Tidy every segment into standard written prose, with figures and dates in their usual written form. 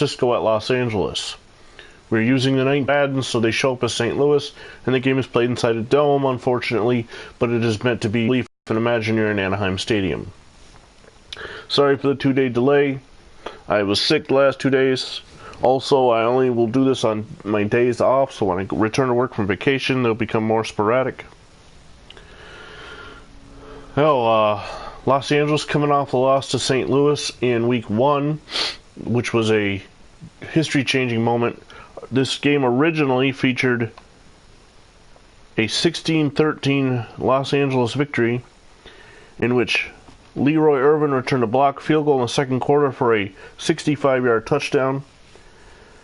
Francisco at Los Angeles. We're using the night Madden, so they show up as St. Louis, and the game is played inside a dome, unfortunately, but it is meant to be belief and imagine you're in Anaheim Stadium. Sorry for the 2-day delay. I was sick the last 2 days. Also, I only will do this on my days off, so when I return to work from vacation, they'll become more sporadic. Los Angeles coming off a loss to St. Louis in Week 1, which was a history-changing moment. This game originally featured a 16-13 Los Angeles victory in which Leroy Irvin returned a blocked field goal in the second quarter for a 65-yard touchdown.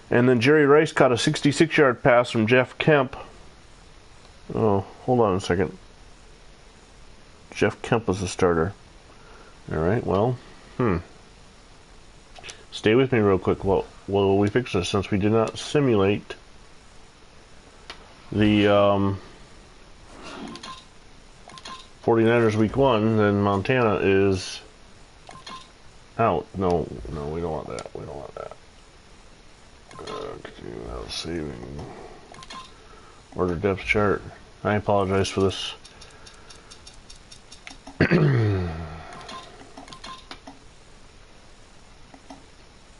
And then Jerry Rice caught a 66-yard pass from Jeff Kemp. Oh, hold on a second. Jeff Kemp was the starter. Alright, well, stay with me real quick while we fix this, since we did not simulate the 49ers Week 1, then Montana is out. No, we don't want that. We don't want that. Continue without saving. Order depth chart. I apologize for this.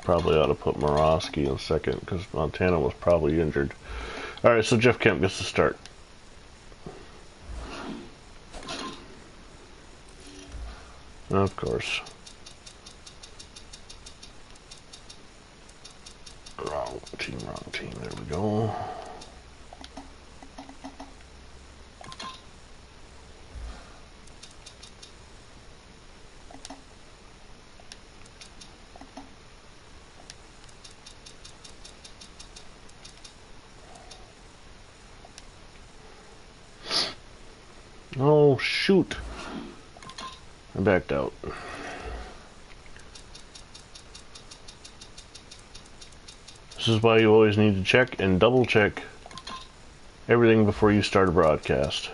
Probably ought to put Morosky in second because Montana was probably injured. Alright, so Jeff Kemp gets to start. Of course. Wrong team. There we go. Oh, shoot. I backed out. This is why you always need to check and double check everything before you start a broadcast.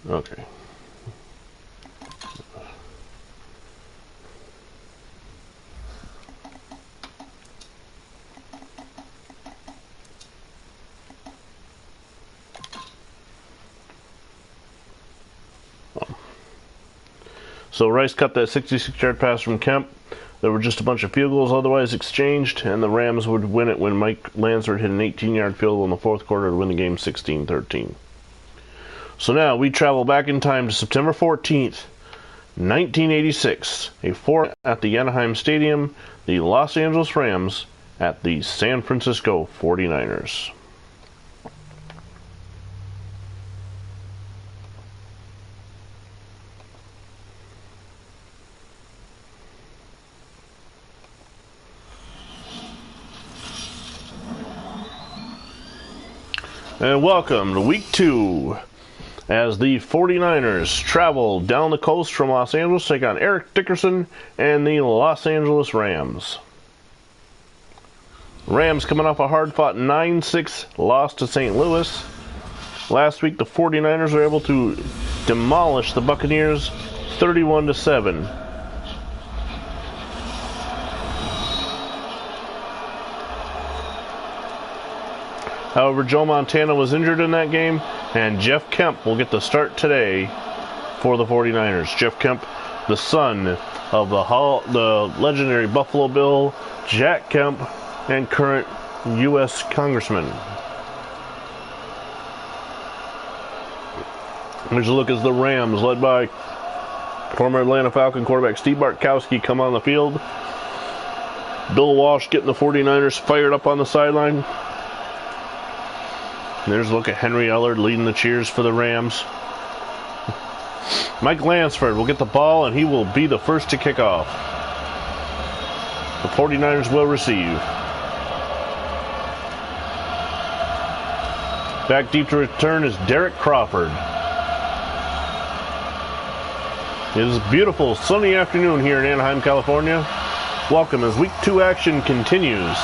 Okay. So Rice cut that 66-yard pass from Kemp. There were just a bunch of field goals otherwise exchanged, and the Rams would win it when Mike Lansford hit an 18-yard field goal in the fourth quarter to win the game 16-13. So now we travel back in time to September 14th, 1986. A 4 at the Anaheim Stadium, the Los Angeles Rams at the San Francisco 49ers. And welcome to Week 2 as the 49ers travel down the coast from Los Angeles to take on Eric Dickerson and the Los Angeles Rams. Rams coming off a hard-fought 9-6 loss to St. Louis. Last week the 49ers were able to demolish the Buccaneers 31-7. However, Joe Montana was injured in that game, and Jeff Kemp will get the start today for the 49ers. Jeff Kemp, the son of the legendary Buffalo Bill, Jack Kemp, and current U.S. Congressman. Here's a look as the Rams, led by former Atlanta Falcon quarterback Steve Bartkowski, come on the field. Bill Walsh getting the 49ers fired up on the sideline. There's a look at Henry Ellard leading the cheers for the Rams. Mike Lansford will get the ball, and he will be the first to kick off. The 49ers will receive. Back deep to return is Derek Crawford. It is a beautiful sunny afternoon here in Anaheim, California. Welcome as Week 2 action continues.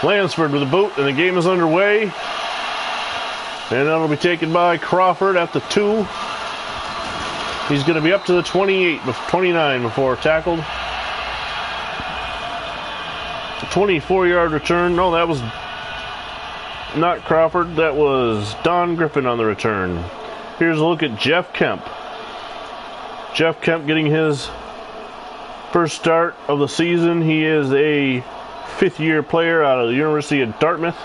Lansford with a boot, and the game is underway. And that'll be taken by Crawford at the 2. He's going to be up to the 29 before tackled. 24-yard return. No, that was not Crawford. That was Don Griffin on the return. Here's a look at Jeff Kemp. Jeff Kemp getting his first start of the season. He is a fifth-year player out of the University of Dartmouth.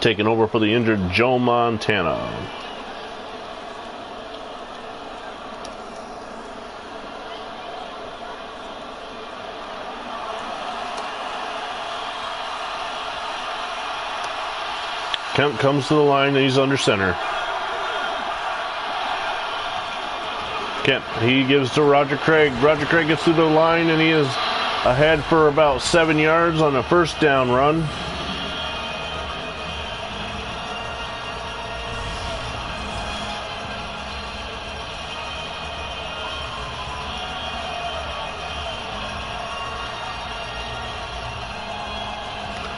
Taking over for the injured Joe Montana. Kemp comes to the line and he's under center. Kemp, he gives to Roger Craig. Roger Craig gets through the line and he is ahead for about 7 yards on a first down run.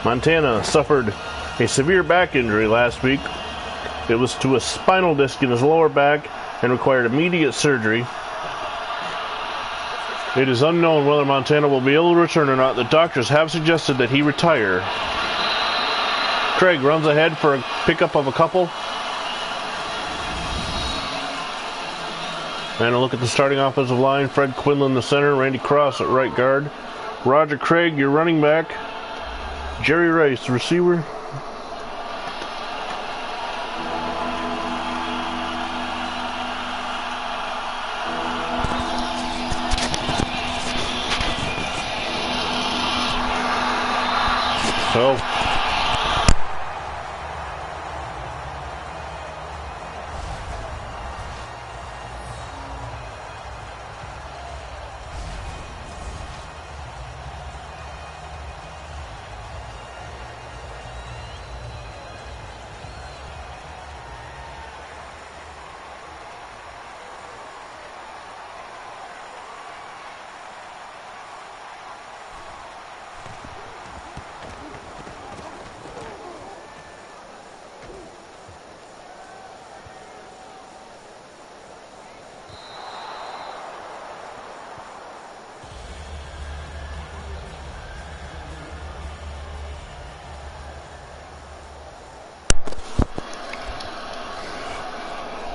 Montana suffered a severe back injury last week. It was to a spinal disc in his lower back and required immediate surgery. It is unknown whether Montana will be able to return or not. The doctors have suggested that he retire. Craig runs ahead for a pickup of a couple. And a look at the starting offensive line. Fred Quinlan, the center. Randy Cross at right guard. Roger Craig, your running back. Jerry Rice, the receiver. So,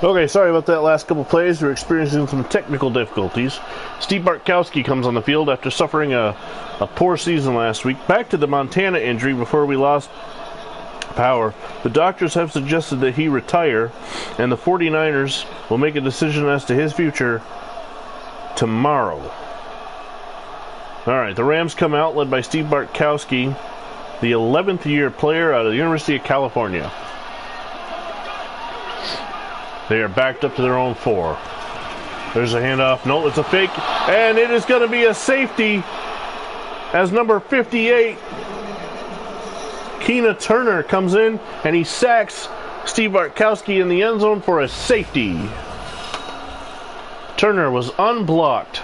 okay, sorry about that last couple plays. We're experiencing some technical difficulties. Steve Bartkowski comes on the field after suffering a poor season last week. Back to the Montana injury before we lost power. The doctors have suggested that he retire, and the 49ers will make a decision as to his future tomorrow. All right, the Rams come out led by Steve Bartkowski, the 11th year player out of the University of California. They are backed up to their own 4. There's a handoff. No, it's a fake. And it is going to be a safety as number 58, Keena Turner, comes in and he sacks Steve Bartkowski in the end zone for a safety. Turner was unblocked.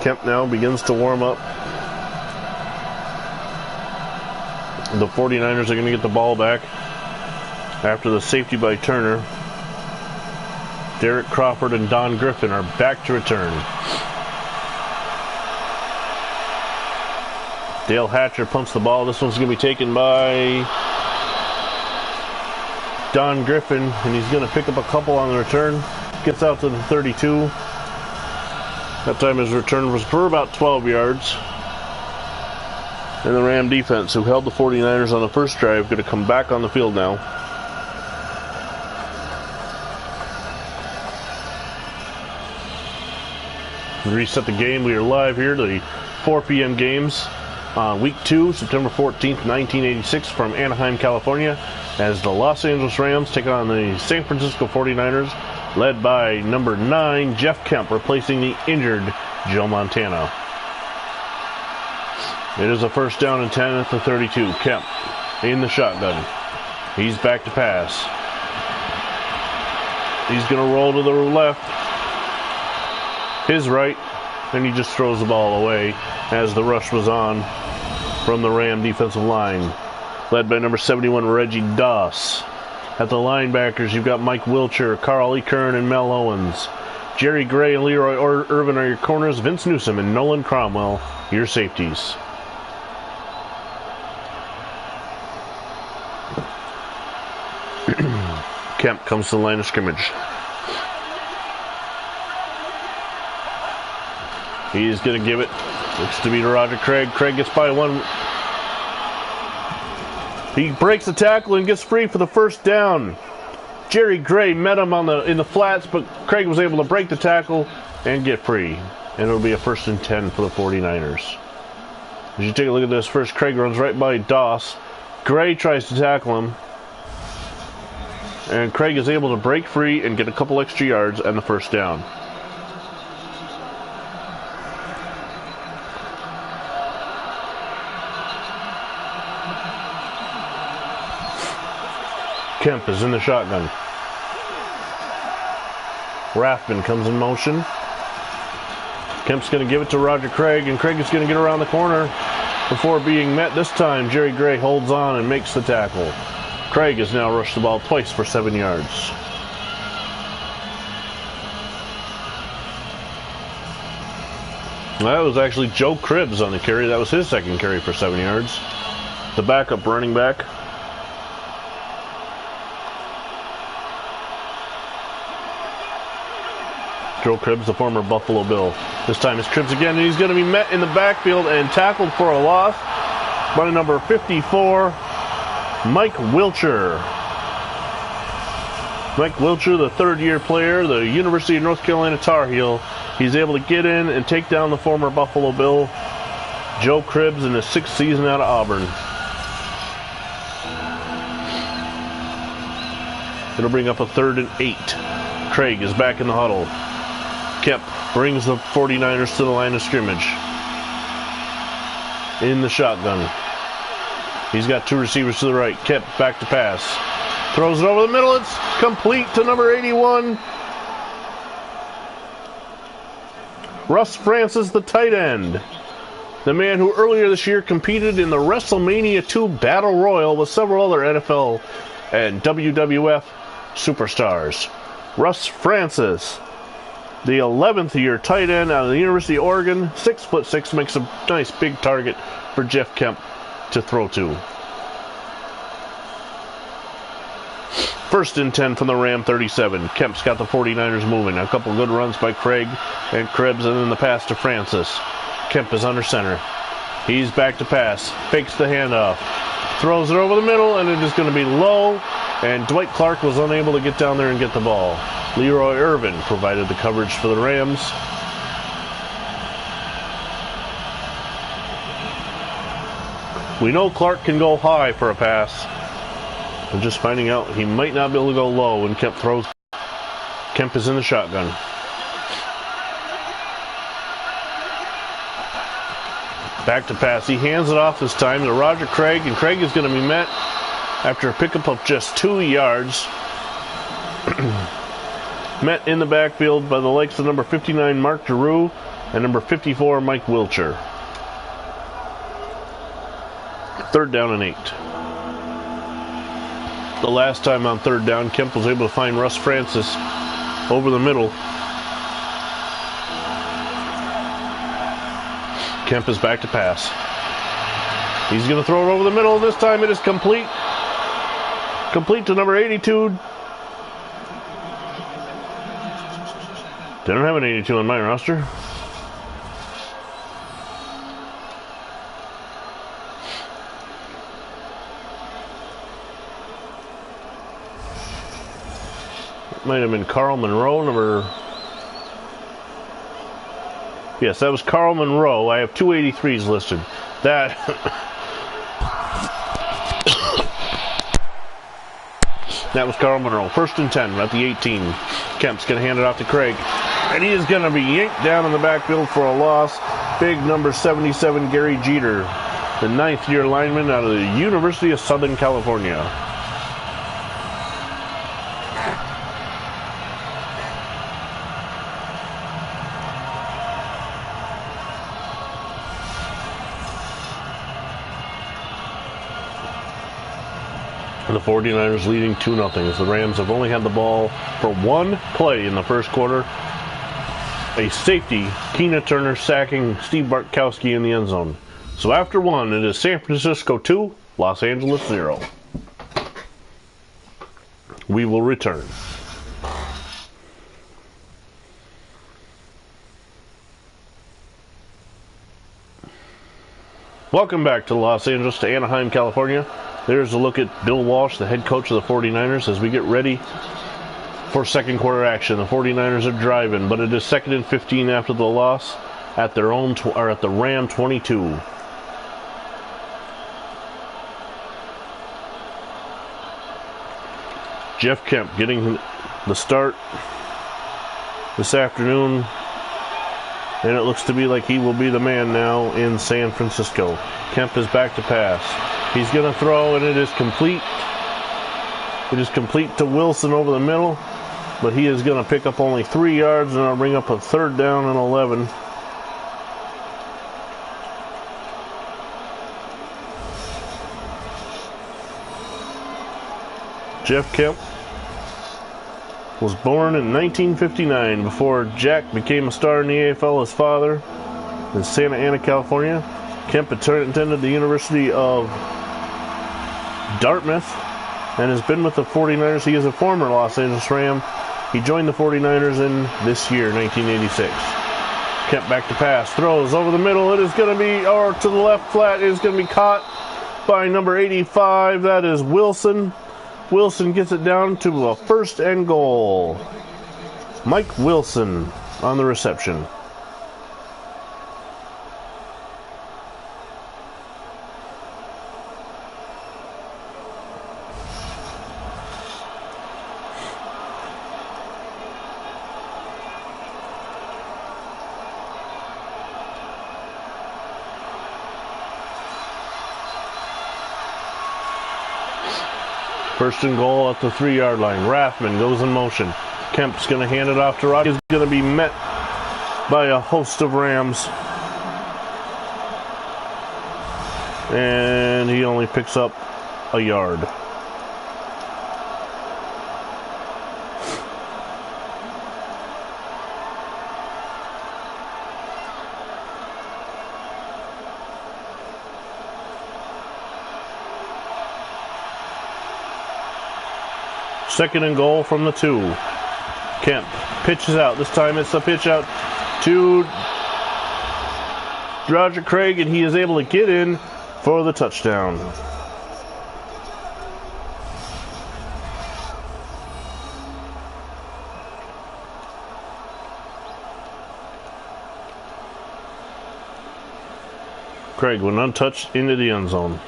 Kemp now begins to warm up. The 49ers are going to get the ball back after the safety by Turner. Derek Crawford and Don Griffin are back to return. Dale Hatcher punts the ball. This one's going to be taken by Don Griffin, and he's going to pick up a couple on the return. Gets out to the 32. That time his return was for about 12 yards. And the Ram defense, who held the 49ers on the first drive, going to come back on the field now. Reset the game. We are live here to the 4 p.m. games on week 2, September 14th, 1986, from Anaheim, California, as the Los Angeles Rams take on the San Francisco 49ers, led by number 9, Jeff Kemp, replacing the injured Joe Montana. It is a first down and 10 at the 32. Kemp in the shotgun. He's back to pass. He's going to roll to the left. His right. And he just throws the ball away as the rush was on from the Ram defensive line. Led by number 71, Reggie Doss. At the linebackers, you've got Mike Wilcher, Carl E. Kern, and Mel Owens. Jerry Gray and Leroy Irvin are your corners. Vince Newsom and Nolan Cromwell, your safeties. Kemp comes to the line of scrimmage. He's going to give it. Looks to be to Roger Craig. Craig gets by one. He breaks the tackle and gets free for the first down. Jerry Gray met him in the flats, but Craig was able to break the tackle and get free. And it'll be a 1st and 10 for the 49ers. As you take a look at this, first Craig runs right by Doss. Gray tries to tackle him. And Craig is able to break free and get a couple extra yards and the first down. Kemp is in the shotgun. Rathman comes in motion. Kemp's going to give it to Roger Craig, and Craig is going to get around the corner before being met. This time, Jerry Gray holds on and makes the tackle. Craig has now rushed the ball twice for 7 yards. That was actually Joe Cribbs on the carry. That was his second carry for 7 yards. The backup running back. Joe Cribbs, the former Buffalo Bill. This time it's Cribbs again, and he's going to be met in the backfield and tackled for a loss by number 54, Mike Wilcher. Mike Wilcher, the third-year player, the University of North Carolina Tar Heel. He's able to get in and take down the former Buffalo Bill, Joe Cribbs, in his 6th season out of Auburn. It'll bring up a 3rd and 8. Craig is back in the huddle. Kemp brings the 49ers to the line of scrimmage. In the shotgun. He's got 2 receivers to the right. Kemp back to pass. Throws it over the middle. It's complete to number 81. Russ Francis, the tight end. The man who earlier this year competed in the WrestleMania 2 Battle Royal with several other NFL and WWF superstars. Russ Francis, the 11th year tight end out of the University of Oregon, 6'6", makes a nice big target for Jeff Kemp to throw to. 1st and 10 from the Ram 37. Kemp's got the 49ers moving. A couple good runs by Craig and Cribbs, and then the pass to Francis. Kemp is under center. He's back to pass. Fakes the handoff. Throws it over the middle, and it is going to be low. And Dwight Clark was unable to get down there and get the ball. Leroy Irvin provided the coverage for the Rams. We know Clark can go high for a pass. We're just finding out he might not be able to go low when Kemp throws. Kemp is in the shotgun. Back to pass. He hands it off this time to Roger Craig, and Craig is going to be met after a pickup of just 2 yards. Met in the backfield by the likes of number 59, Mark Giroux, and number 54, Mike Wilcher. 3rd down and 8. The last time on 3rd down, Kemp was able to find Russ Francis over the middle. Kemp is back to pass. He's going to throw it over the middle. This time it is complete. Complete to number 82. They don't have an 82 on my roster. It might have been Carl Monroe, number... Yes, that was Carl Monroe. I have 2 83s listed. That... That was Carl Monroe. 1st and 10 at the 18. Kemp's going to hand it off to Craig. And he is going to be yanked down in the backfield for a loss. Big number 77, Gary Jeter, the 9th year lineman out of the University of Southern California. The 49ers leading 2-0 as the Rams have only had the ball for one play in the first quarter. A safety, Keena Turner sacking Steve Bartkowski in the end zone. So after one, it is San Francisco 2, Los Angeles 0. We will return. Welcome back to Los Angeles, to Anaheim, California. There's a look at Bill Walsh, the head coach of the 49ers, as we get ready for second quarter action. The 49ers are driving, but it is 2nd and 15 after the loss at their own at the Ram 22. Jeff Kemp getting the start this afternoon, and it looks to be like he will be the man now in San Francisco. Kemp is back to pass. He's going to throw, and it is complete. It is complete to Wilson over the middle, but he is going to pick up only 3 yards, and I'll bring up a 3rd down and 11. Jeff Kemp was born in 1959, before Jack became a star in the AFL. His father in Santa Ana, California. Kemp attended the University of Dartmouth and has been with the 49ers. He is a former Los Angeles Ram. He joined the 49ers in this year, 1986. Kemp back to pass, throws over the middle. It is going to be, or to the left flat, it is going to be caught by number 85. That is Wilson. Wilson gets it down to a 1st and goal. Mike Wilson on the reception. First and goal at the 3-yard line. Rathman goes in motion. Kemp's going to hand it off to Rock. He's going to be met by a host of Rams. And he only picks up a yard. Second and goal from the 2. Kemp pitches out. This time it's a pitch out to Roger Craig, and he is able to get in for the touchdown. Craig went untouched into the end zone.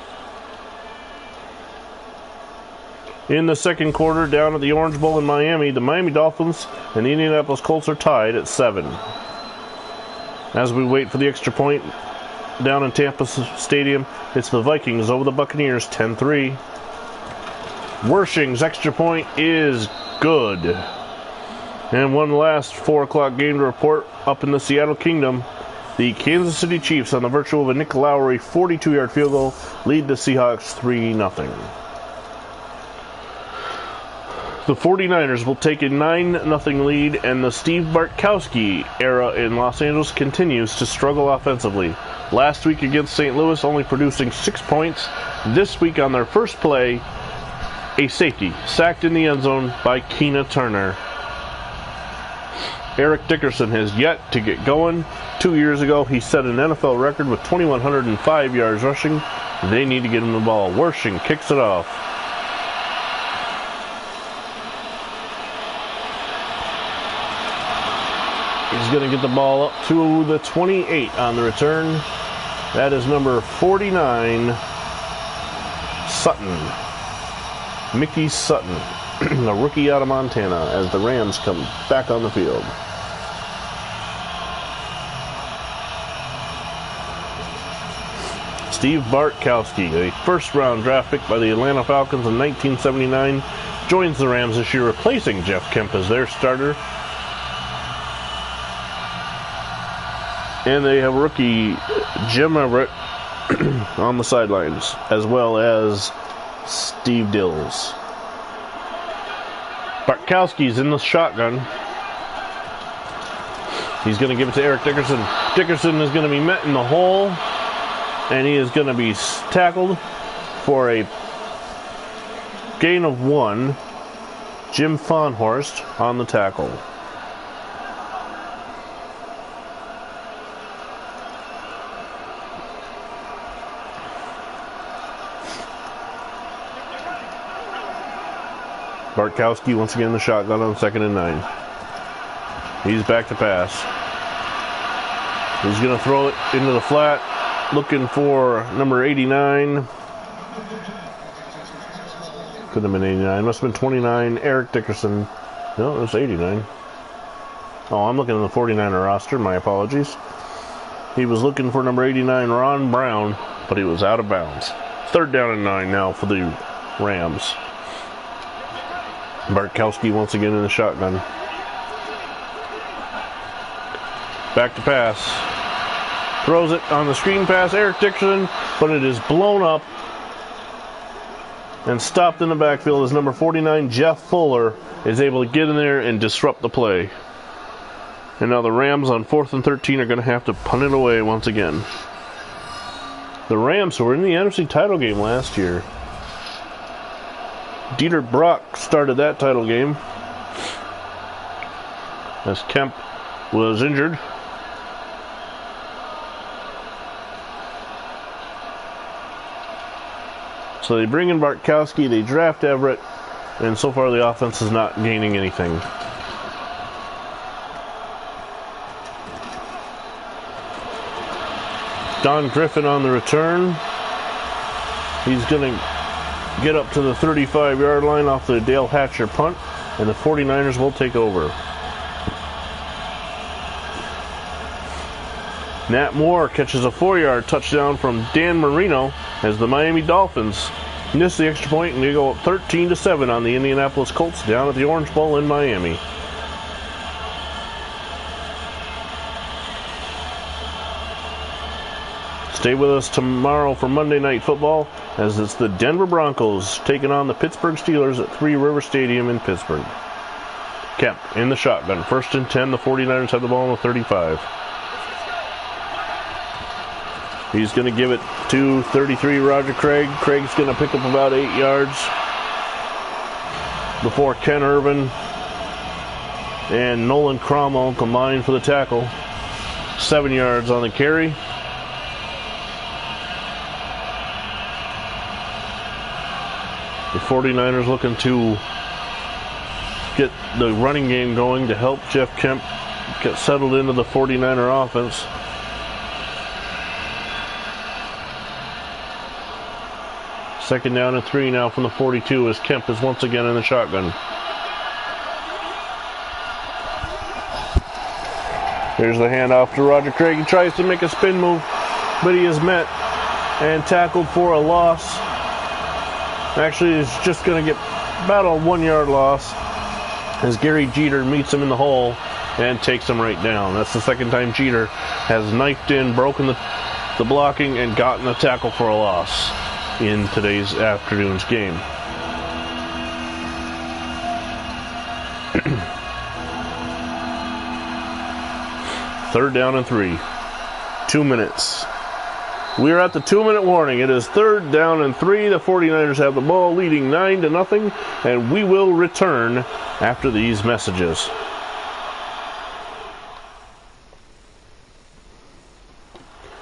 In the second quarter, down at the Orange Bowl in Miami, the Miami Dolphins and the Indianapolis Colts are tied at 7. As we wait for the extra point down in Tampa Stadium, it's the Vikings over the Buccaneers, 10-3. Wersching's extra point is good. And one last 4 o'clock game to report up in the Seattle Kingdom. The Kansas City Chiefs, on the virtue of a Nick Lowry 42-yard field goal, lead the Seahawks 3-0. The 49ers will take a 9-0 lead, and the Steve Bartkowski era in Los Angeles continues to struggle offensively. Last week against St. Louis, only producing 6 points. This week on their first play, a safety sacked in the end zone by Keena Turner. Eric Dickerson has yet to get going. 2 years ago, he set an NFL record with 2,105 yards rushing. They need to get him the ball. Wersching kicks it off. He's going to get the ball up to the 28 on the return. That is number 49, Sutton. Mickey Sutton, a rookie out of Montana, as the Rams come back on the field. Steve Bartkowski, a first-round draft pick by the Atlanta Falcons in 1979, joins the Rams this year, replacing Jeff Kemp as their starter. And they have rookie Jim Everett on the sidelines, as well as Steve Dills. Bartkowski's in the shotgun. He's going to give it to Eric Dickerson. Dickerson is going to be met in the hole, and he is going to be tackled for a gain of 1. Jim Fonhorst on the tackle. Bartkowski once again in the shotgun on 2nd and 9. He's back to pass. He's going to throw it into the flat, looking for number 89. Could have been 89. Must have been 29. Eric Dickerson. No, it was 89. Oh, I'm looking at the 49er roster. My apologies. He was looking for number 89, Ron Brown, but he was out of bounds. 3rd down and 9 now for the Rams. Bartkowski once again in the shotgun. Back to pass. Throws it on the screen pass. Eric Dickerson, but it is blown up and stopped in the backfield as number 49, Jeff Fuller, is able to get in there and disrupt the play. And now the Rams on 4th and 13 are going to have to punt it away once again. The Rams, who were in the NFC title game last year. Dieter Brock started that title game as Kemp was injured. So they bring in Bartkowski, they draft Everett, and so far the offense is not gaining anything. Don Griffin on the return. He's going to get up to the 35-yard line off the Dale Hatcher punt, and the 49ers will take over. Nat Moore catches a 4-yard touchdown from Dan Marino as the Miami Dolphins miss the extra point, and they go up 13-7 on the Indianapolis Colts down at the Orange Bowl in Miami. Stay with us tomorrow for Monday Night Football, as it's the Denver Broncos taking on the Pittsburgh Steelers at Three River Stadium in Pittsburgh. Kemp in the shotgun. 1st and 10. The 49ers have the ball on the 35. He's going to give it to 33, Roger Craig. Craig's going to pick up about 8 yards before Ken Irvin and Nolan Cromwell combined for the tackle. 7 yards on the carry. The 49ers looking to get the running game going to help Jeff Kemp get settled into the 49er offense. Second down and 3 now from the 42 as Kemp is once again in the shotgun. Here's the handoff to Roger Craig. He tries to make a spin move, but he is met and tackled for a loss. Actually, he's just going to get about a 1-yard loss as Gary Jeter meets him in the hole and takes him right down. That's the second time Jeter has knifed in, broken the blocking, and gotten a tackle for a loss in today's afternoon's game. Third down and 3. 2 minutes. We are at the 2-minute warning. It is 3rd down and 3. The 49ers have the ball, leading 9-0, and we will return after these messages.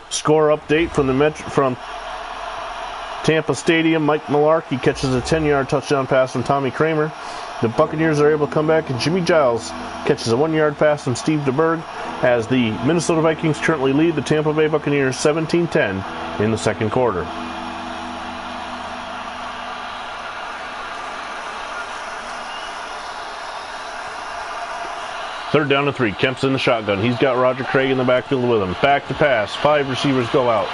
Score update from Tampa Stadium. Mike Mularkey catches a 10-yard touchdown pass from Tommy Kramer. The Buccaneers are able to come back, and Jimmy Giles catches a 1-yard pass from Steve DeBerg as the Minnesota Vikings currently lead the Tampa Bay Buccaneers 17-10 in the second quarter. Third down and 3. Kemp's in the shotgun. He's got Roger Craig in the backfield with him. Back to pass. 5 receivers go out.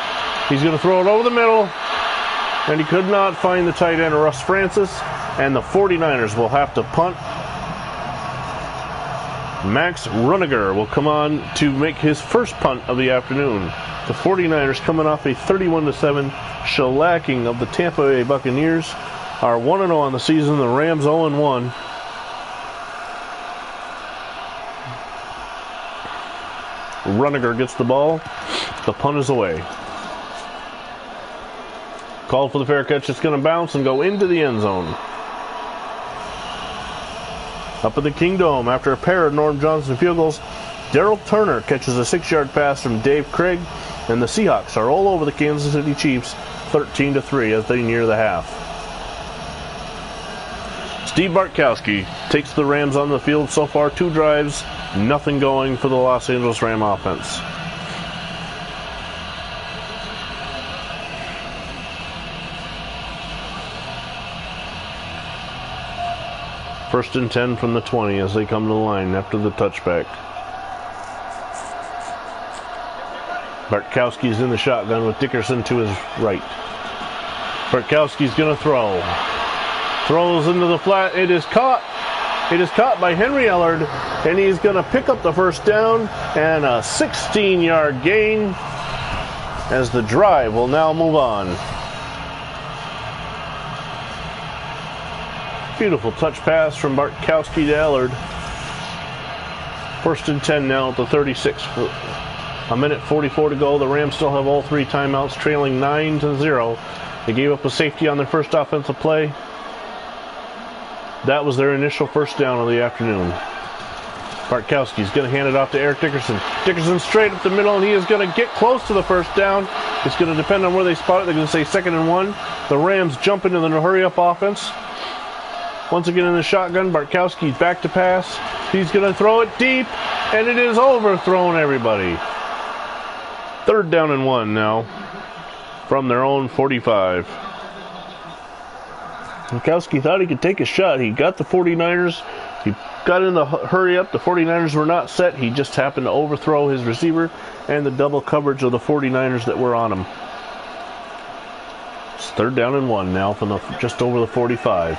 He's going to throw it over the middle, and he could not find the tight end, Russ Francis, and the 49ers will have to punt. Max Runiger will come on to make his first punt of the afternoon. The 49ers coming off a 31-7 shellacking of the Tampa Bay Buccaneers are 1-0 on the season. The Rams 0-1. Runniger gets the ball. The punt is away. Called for the fair catch. It's going to bounce and go into the end zone. Up at the Kingdome, after a pair of Norm Johnson field goals, Darrell Turner catches a 6-yard pass from Dave Craig, and the Seahawks are all over the Kansas City Chiefs 13-3 as they near the half. Steve Bartkowski takes the Rams on the field so far, 2 drives, nothing going for the Los Angeles Ram offense. First and 10 from the 20 as they come to the line after the touchback. Bartkowski's in the shotgun with Dickerson to his right. Bartkowski's going to throw. Throws into the flat. It is caught. It is caught by Henry Ellard, and he's going to pick up the first down and a 16-yard gain as the drive will now move on. Beautiful touch pass from Bartkowski to Ellard. First and 10 now at the 36. A minute 44 to go. The Rams still have all 3 timeouts, trailing 9-0. They gave up a safety on their first offensive play. That was their initial first down of the afternoon. Bartkowski's going to hand it off to Eric Dickerson. Dickerson straight up the middle, and he is going to get close to the first down. It's going to depend on where they spot it. They're going to say 2nd and 1. The Rams jump into the hurry-up offense. Once again in the shotgun, Bartkowski's back to pass. He's going to throw it deep, and it is overthrown, everybody. 3rd down and 1 now from their own 45. Bartkowski thought he could take a shot. He got the 49ers. He got in the hurry up. The 49ers were not set. He just happened to overthrow his receiver and the double coverage of the 49ers that were on him. It's 3rd down and 1 now from just over the 45.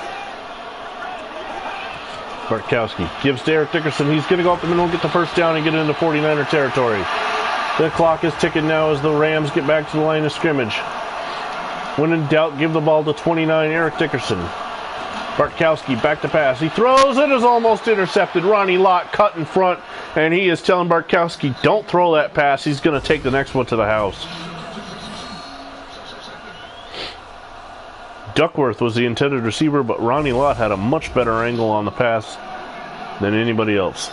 Bartkowski gives to Eric Dickerson. He's going to go up the middle and get the first down and get into 49er territory. The clock is ticking now as the Rams get back to the line of scrimmage. When in doubt, give the ball to 29, Eric Dickerson. Bartkowski back to pass. He throws. It is almost intercepted. Ronnie Lott cut in front, and he is telling Bartkowski, don't throw that pass. He's going to take the next one to the house. Duckworth was the intended receiver, but Ronnie Lott had a much better angle on the pass than anybody else.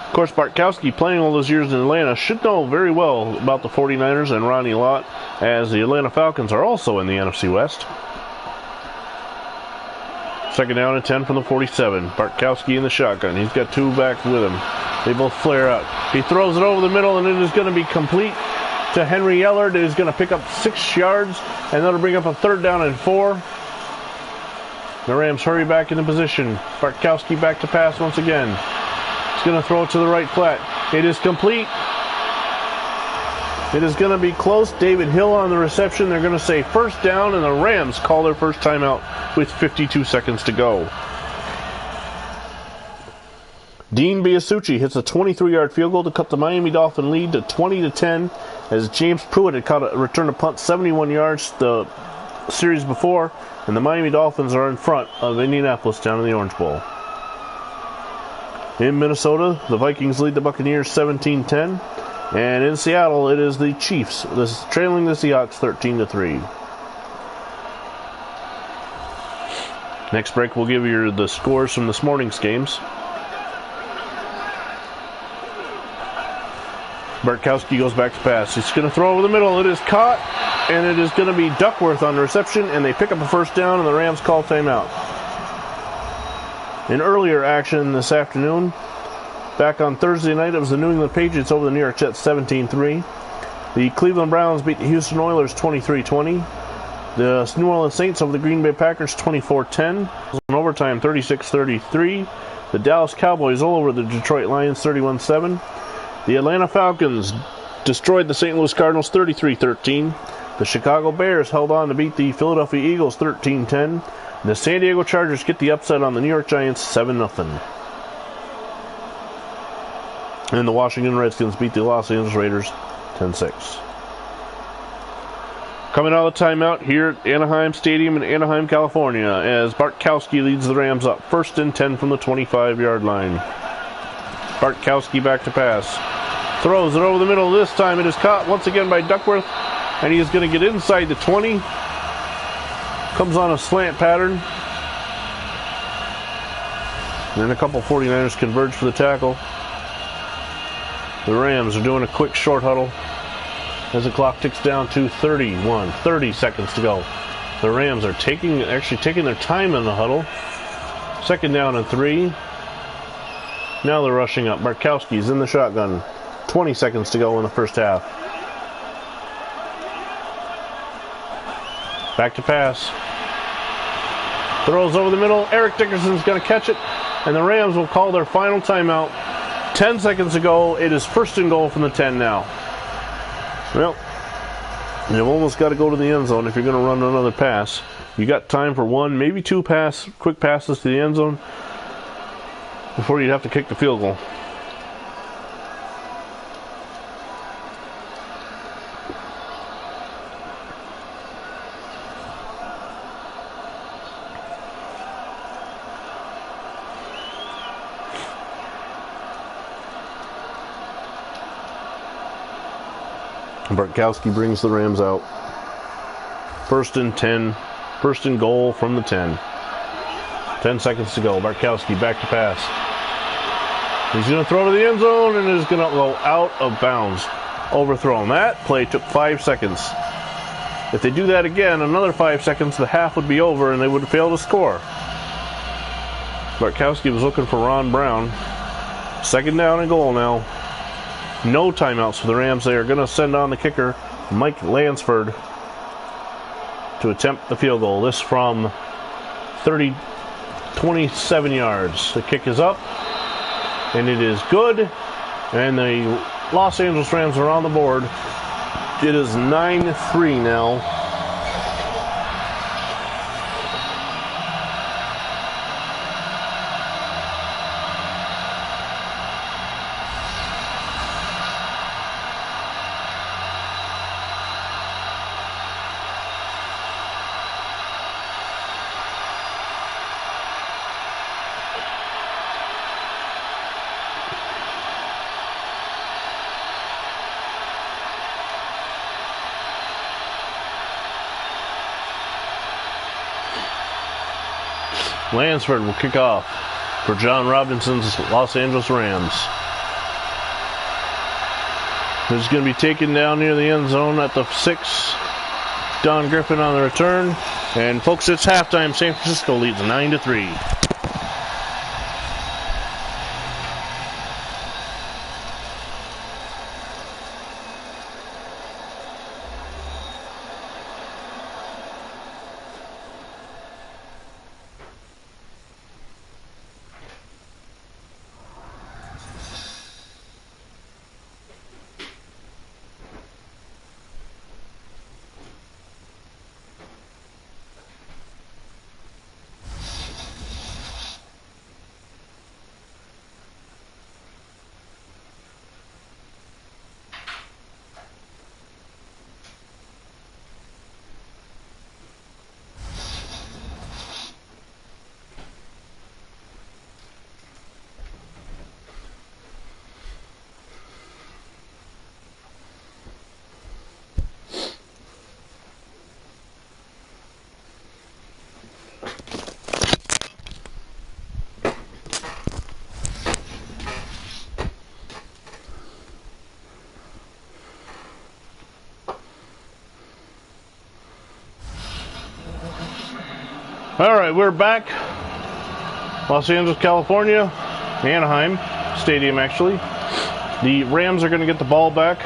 Of course, Bartkowski, playing all those years in Atlanta, should know very well about the 49ers and Ronnie Lott, as the Atlanta Falcons are also in the NFC West. 2nd down and 10 from the 47. Bartkowski in the shotgun. He's got 2 back with him. They both flare out. He throws it over the middle, and it is going to be complete to Henry Ellard. It is going to pick up 6 yards, and that'll bring up a 3rd down and 4. The Rams hurry back into position. Bartkowski back to pass once again. He's going to throw it to the right flat. It is complete. It is going to be close. David Hill on the reception. They're going to say 1st down, and the Rams call their first timeout with 52 seconds to go. Dean Biasucci hits a 23-yard field goal to cut the Miami Dolphin lead to 20-10, as James Pruitt had returned a punt 71 yards the series before, and the Miami Dolphins are in front of Indianapolis down in the Orange Bowl. In Minnesota, the Vikings lead the Buccaneers 17-10, and in Seattle, it is the Chiefs trailing the Seahawks 13-3. Next break, we'll give you the scores from this morning's games. Bartkowski goes back to pass. He's going to throw over the middle. It is caught, and it is going to be Duckworth on the reception, and they pick up a 1st down, and the Rams call timeout. In earlier action this afternoon, back on Thursday night, it was the New England Patriots over the New York Jets 17-3. The Cleveland Browns beat the Houston Oilers 23-20. The New Orleans Saints over the Green Bay Packers 24-10. In overtime 36-33. The Dallas Cowboys all over the Detroit Lions 31-7. The Atlanta Falcons destroyed the St. Louis Cardinals 33-13. The Chicago Bears held on to beat the Philadelphia Eagles 13-10. The San Diego Chargers get the upset on the New York Giants 7-0. And the Washington Redskins beat the Los Angeles Raiders 10-6. Coming out of the timeout here at Anaheim Stadium in Anaheim, California, as Bartkowski leads the Rams up. 1st and 10 from the 25-yard line. Bartkowski back to pass. Throws it over the middle. This time it is caught once again by Duckworth, and he is going to get inside the 20. Comes on a slant pattern. And then a couple 49ers converge for the tackle. The Rams are doing a quick short huddle as the clock ticks down to 30 seconds to go. The Rams are actually taking their time in the huddle. 2nd down and 3. Now they're rushing up. Bartkowski's in the shotgun. 20 seconds to go in the first half. Back to pass. Throws over the middle. Eric Dickerson's going to catch it, and the Rams will call their final timeout. 10 seconds to go. It is 1st and goal from the 10 now. Well, you've almost got to go to the end zone if you're going to run another pass. You got time for 1, maybe 2 quick passes to the end zone before you'd have to kick the field goal. Bartkowski brings the Rams out. 1st and 10. 1st and goal from the 10. 10 seconds to go. Bartkowski back to pass. He's going to throw to the end zone and is going to go out of bounds. Overthrown. That play took 5 seconds. If they do that again, another 5 seconds, the half would be over and they would fail to score. Bartkowski was looking for Ron Brown. 2nd down and goal now. No timeouts for the Rams. They are going to send on the kicker, Mike Lansford, to attempt the field goal. This from 27 yards. The kick is up, and it is good. And the Los Angeles Rams are on the board. It is 9-3 now. Lansford will kick off for John Robinson's Los Angeles Rams. It's going to be taken down near the end zone at the 6. Don Griffin on the return. And folks, it's halftime. San Francisco leads 9-3. All right, we're back. Los Angeles, California, Anaheim Stadium, actually. The Rams are going to get the ball back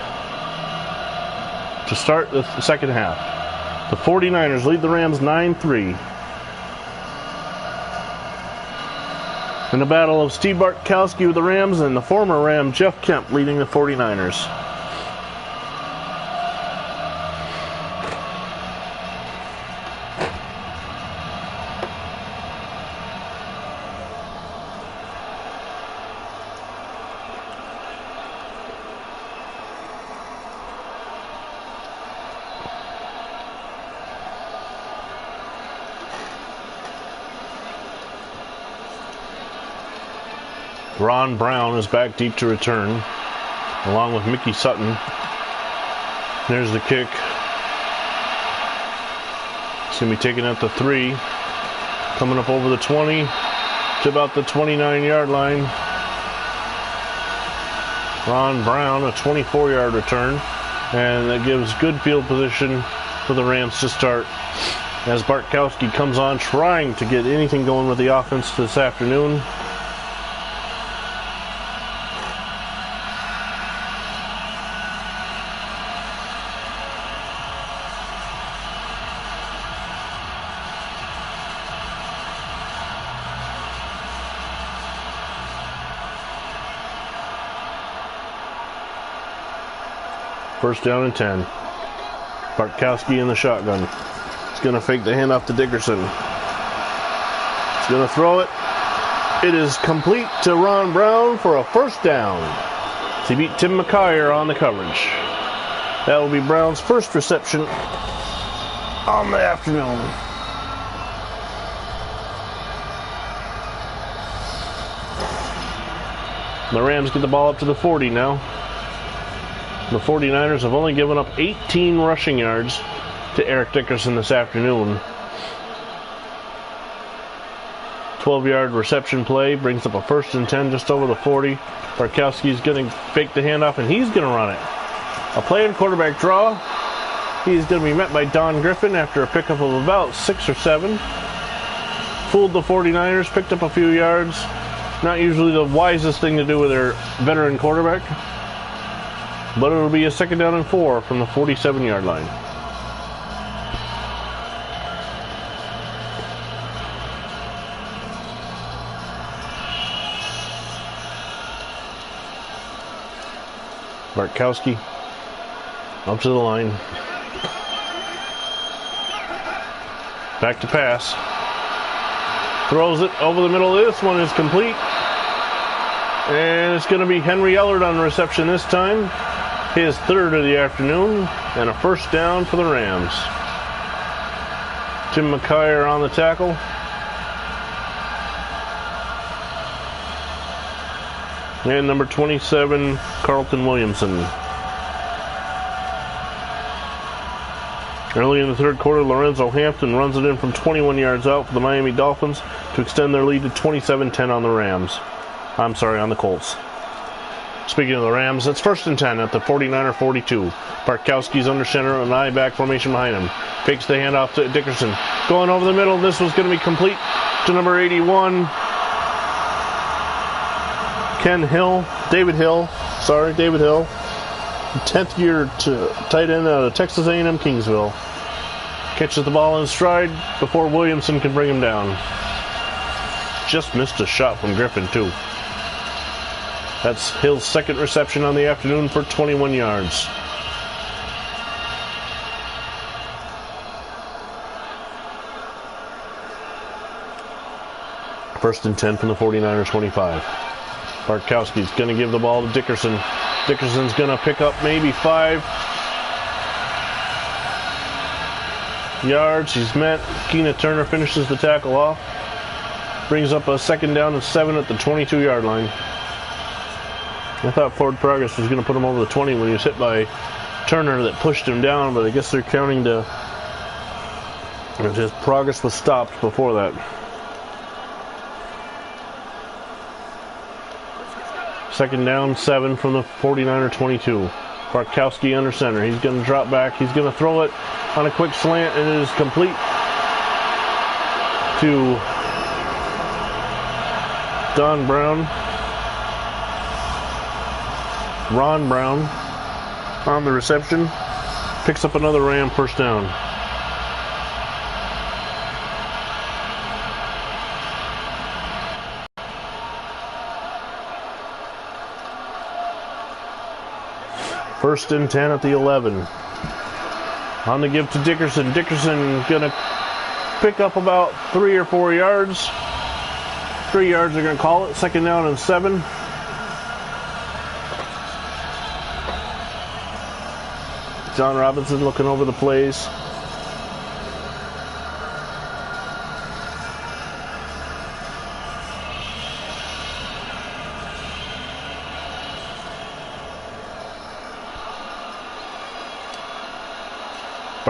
to start the second half. The 49ers lead the Rams 9-3. In a battle of Steve Bartkowski with the Rams and the former Ram Jeff Kemp leading the 49ers. Ron Brown is back deep to return, along with Mickey Sutton. There's the kick. It's going to be taken at the 3. Coming up over the 20 to about the 29-yard line. Ron Brown, a 24-yard return. And that gives good field position for the Rams to start. As Bartkowski comes on trying to get anything going with the offense this afternoon. First down and 10. Bartkowski in the shotgun. He's going to fake the handoff to Dickerson. He's going to throw it. It is complete to Ron Brown for a first down. He beat Tim McKyer on the coverage. That will be Brown's first reception on the afternoon. The Rams get the ball up to the 40 now. The 49ers have only given up 18 rushing yards to Eric Dickerson this afternoon. 12-yard reception play brings up a first and 10 just over the 40. Bartkowski's going to fake the handoff, and he's going to run it. A play and quarterback draw. He's going to be met by Don Griffin after a pickup of about 6 or 7. Fooled the 49ers, picked up a few yards. Not usually the wisest thing to do with their veteran quarterback. But it'll be a second down and 4 from the 47-yard line. Bartkowski up to the line. Back to pass. Throws it over the middle. This one is complete. And it's going to be Henry Ellard on the reception this time. His third of the afternoon, and a first down for the Rams. Tim McKyer on the tackle. And number 27, Carlton Williamson. Early in the third quarter, Lorenzo Hampton runs it in from 21 yards out for the Miami Dolphins to extend their lead to 27-10 on the Rams. I'm sorry, on the Colts. Speaking of the Rams, it's first and 10 at the 49er 42. Bartkowski's under center, an eye back formation behind him. Fakes the handoff to Dickerson. Going over the middle, this was going to be complete to number 81. David Hill. 10th year tight end out of Texas A&M Kingsville. Catches the ball in stride before Williamson can bring him down. Just missed a shot from Griffin, too. That's Hill's second reception on the afternoon for 21 yards. First and 10 from the 49ers 25. Bartkowski's going to give the ball to Dickerson. Dickerson's going to pick up maybe 5 yards. He's met. Keena Turner finishes the tackle off. Brings up a second down and 7 at the 22-yard line. I thought Forward Progress was going to put him over the 20 when he was hit by Turner that pushed him down, but I guess they're counting to... His progress was stopped before that. Second down, 7 from the 49er 22. Bartkowski under center. He's going to drop back. He's going to throw it on a quick slant, and it is complete to Ron Brown on the reception. Picks up another Ram first down. First and 10 at the 11. On the give to Dickerson. Dickerson gonna pick up about 3 or 4 yards. 3 yards they're gonna call it. Second down and 7. John Robinson looking over the plays.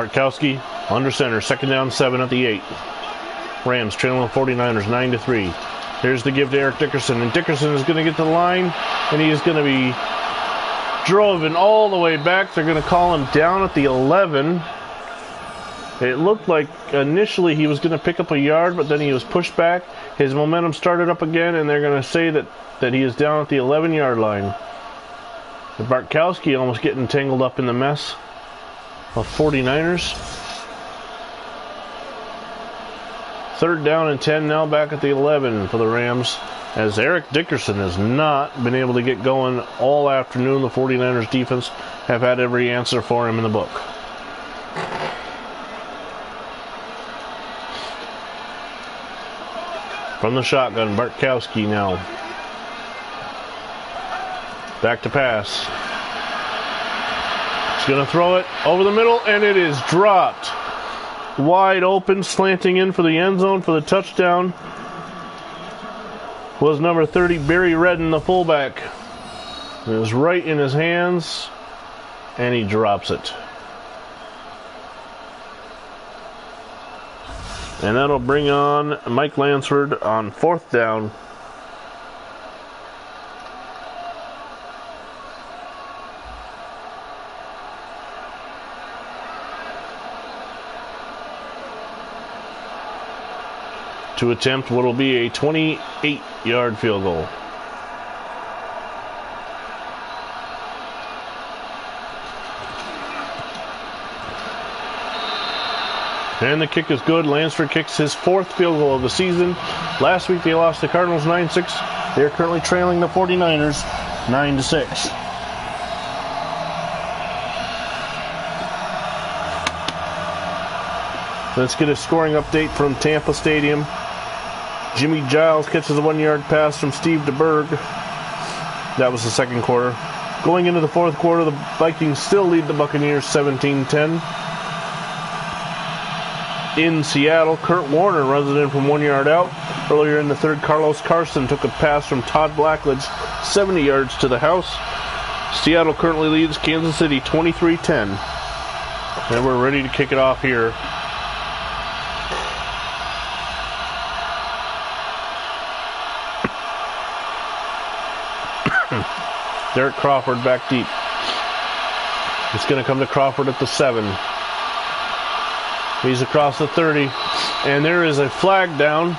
Bartkowski under center. Second down, 7 at the 8. Rams trailing the 49ers 9-3. Here's the give to Eric Dickerson, and Dickerson is going to get to the line, and he is going to be driven all the way back. They're going to call him down at the 11. It looked like initially he was going to pick up a yard, but then he was pushed back. His momentum started up again, and they're going to say that he is down at the 11-yard line. Bartkowski almost getting tangled up in the mess of 49ers. Third down and 10 now, back at the 11 for the Rams, as Eric Dickerson has not been able to get going all afternoon. The 49ers defense have had every answer for him in the book. From the shotgun, Bartkowski now. Back to pass. He's going to throw it over the middle, and it is dropped. Wide open, slanting in for the end zone for the touchdown was number 30, Barry Redden, the fullback. It was right in his hands, and he drops it. And that'll bring on Mike Lansford on 4th down. To attempt what will be a 28-yard field goal. And the kick is good. Lansford kicks his 4th field goal of the season. Last week they lost the Cardinals 9-6. They're currently trailing the 49ers 9-6. Let's get a scoring update from Tampa Stadium. Jimmy Giles catches a 1-yard pass from Steve DeBerg. That was the second quarter. Going into the 4th quarter, the Vikings still lead the Buccaneers 17-10. In Seattle, Kurt Warner runs it in from 1 yard out. Earlier in the 3rd, Carlos Carson took a pass from Todd Blackledge 70 yards to the house. Seattle currently leads Kansas City 23-10. And we're ready to kick it off here. Derek Crawford back deep. It's going to come to Crawford at the 7. He's across the 30. And there is a flag down.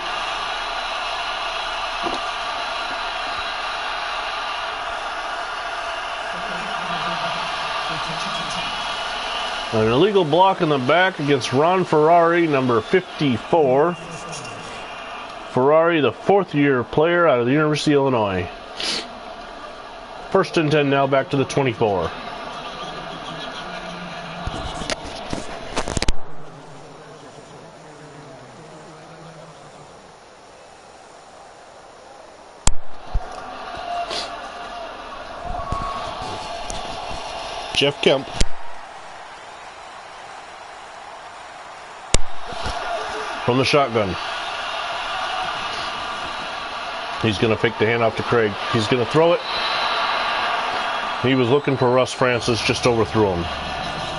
An illegal block in the back against Ron Ferrari, number 54. Ferrari, the 4th-year player out of the University of Illinois. 1st and 10 now, back to the 24. Jeff Kemp. From the shotgun. He's going to pick the handoff to Craig. He's going to throw it. He was looking for Russ Francis, just overthrew him.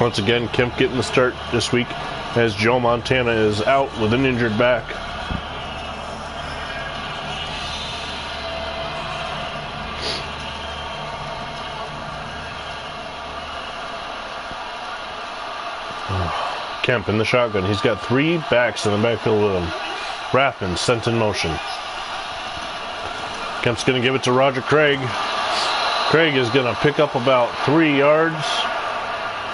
Once again, Kemp getting the start this week as Joe Montana is out with an injured back. Kemp in the shotgun. He's got 3 backs in the backfield with him. Rathman sent in motion. Kemp's going to give it to Roger Craig. Craig is going to pick up about 3 yards.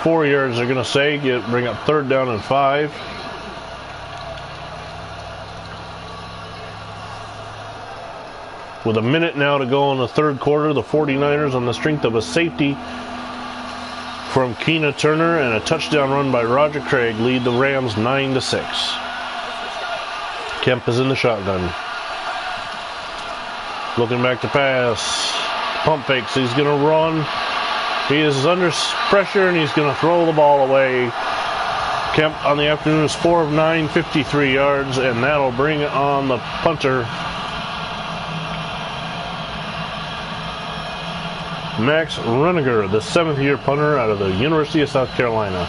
4 yards, they're going to say. Bring up 3rd down and 5. With a minute now to go in the 3rd quarter, the 49ers, on the strength of a safety from Keena Turner and a touchdown run by Roger Craig, lead the Rams 9-6. Kemp is in the shotgun. Looking back to pass. Pump fakes. He's going to run. He is under pressure, and he's going to throw the ball away. Kemp on the afternoon is 4 of 9, 53 yards, and that'll bring on the punter, Max Runiger, the 7th-year punter out of the University of South Carolina.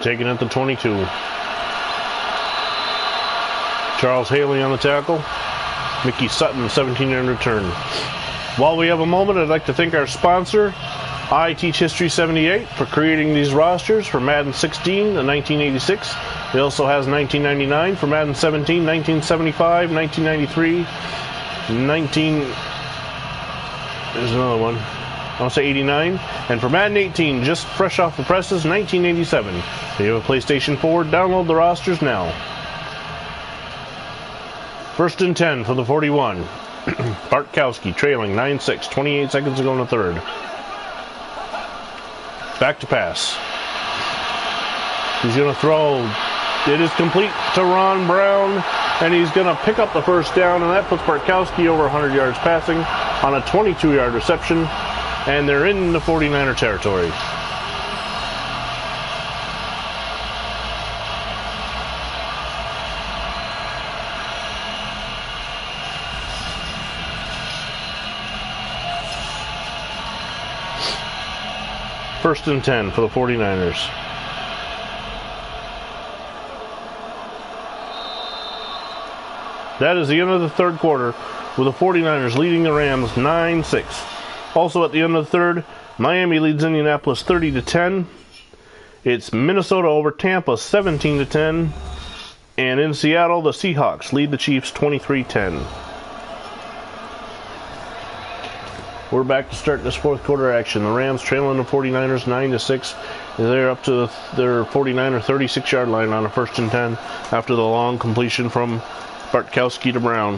Taken at the 22. Charles Haley on the tackle. Mickey Sutton, 17-yard return. While we have a moment, I'd like to thank our sponsor, I Teach History 78, for creating these rosters for Madden 16 and 1986. It also has 1999 for Madden 17, 1975, 1993, there's another one. I'll say 89. And for Madden 18, just fresh off the presses, 1987. If you have a PlayStation 4, download the rosters now. First and 10 for the 41. Bartkowski trailing 9-6, 28 seconds to go in the third. Back to pass. He's going to throw. It is complete to Ron Brown, and he's going to pick up the first down, and that puts Bartkowski over 100 yards passing on a 22-yard reception, and they're in the 49er territory. First and 10 for the 49ers. That is the end of the third quarter, with the 49ers leading the Rams 9-6. Also at the end of the third, Miami leads Indianapolis 30-10. It's Minnesota over Tampa 17-10. And in Seattle, the Seahawks lead the Chiefs 23-10. We're back to start this fourth quarter action. The Rams trailing the 49ers 9-6. They're up to their 49er 36-yard line on a first and 10 after the long completion from Bartkowski to Brown.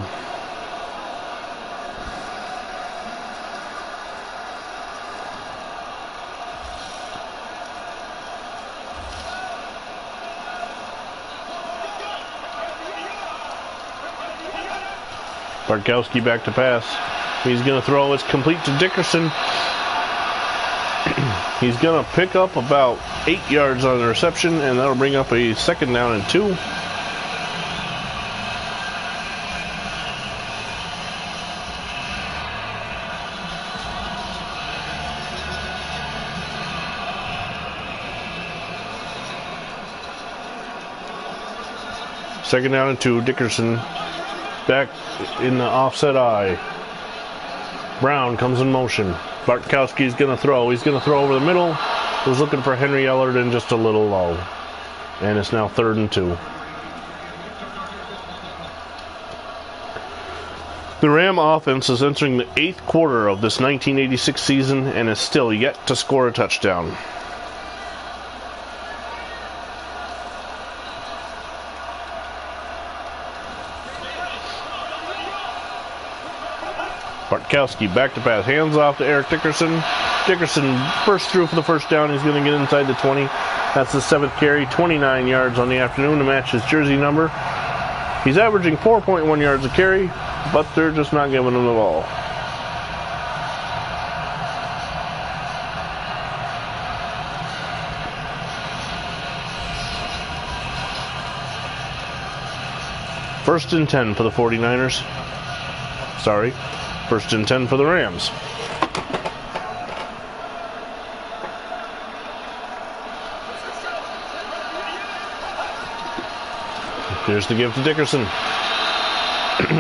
Bartkowski back to pass. He's going to throw. It's complete to Dickerson. He's going to pick up about 8 yards on the reception, and that'll bring up a second down and 2. Second down and 2. Dickerson back in the offset eye. Brown comes in motion. Bartkowski's going to throw. He's going to throw over the middle. Was looking for Henry Ellerton just a little low. And it's now 3rd and 2. The Ram offense is entering the 8th quarter of this 1986 season and is still yet to score a touchdown. Bartkowski back to pass, hands off to Eric Dickerson. Dickerson burst through for the first down. He's going to get inside the 20. That's the 7th carry, 29 yards on the afternoon to match his jersey number. He's averaging 4.1 yards a carry, but they're just not giving him the ball. First and 10 for the 49ers. Sorry. First and 10 for the Rams. Here's the give to Dickerson.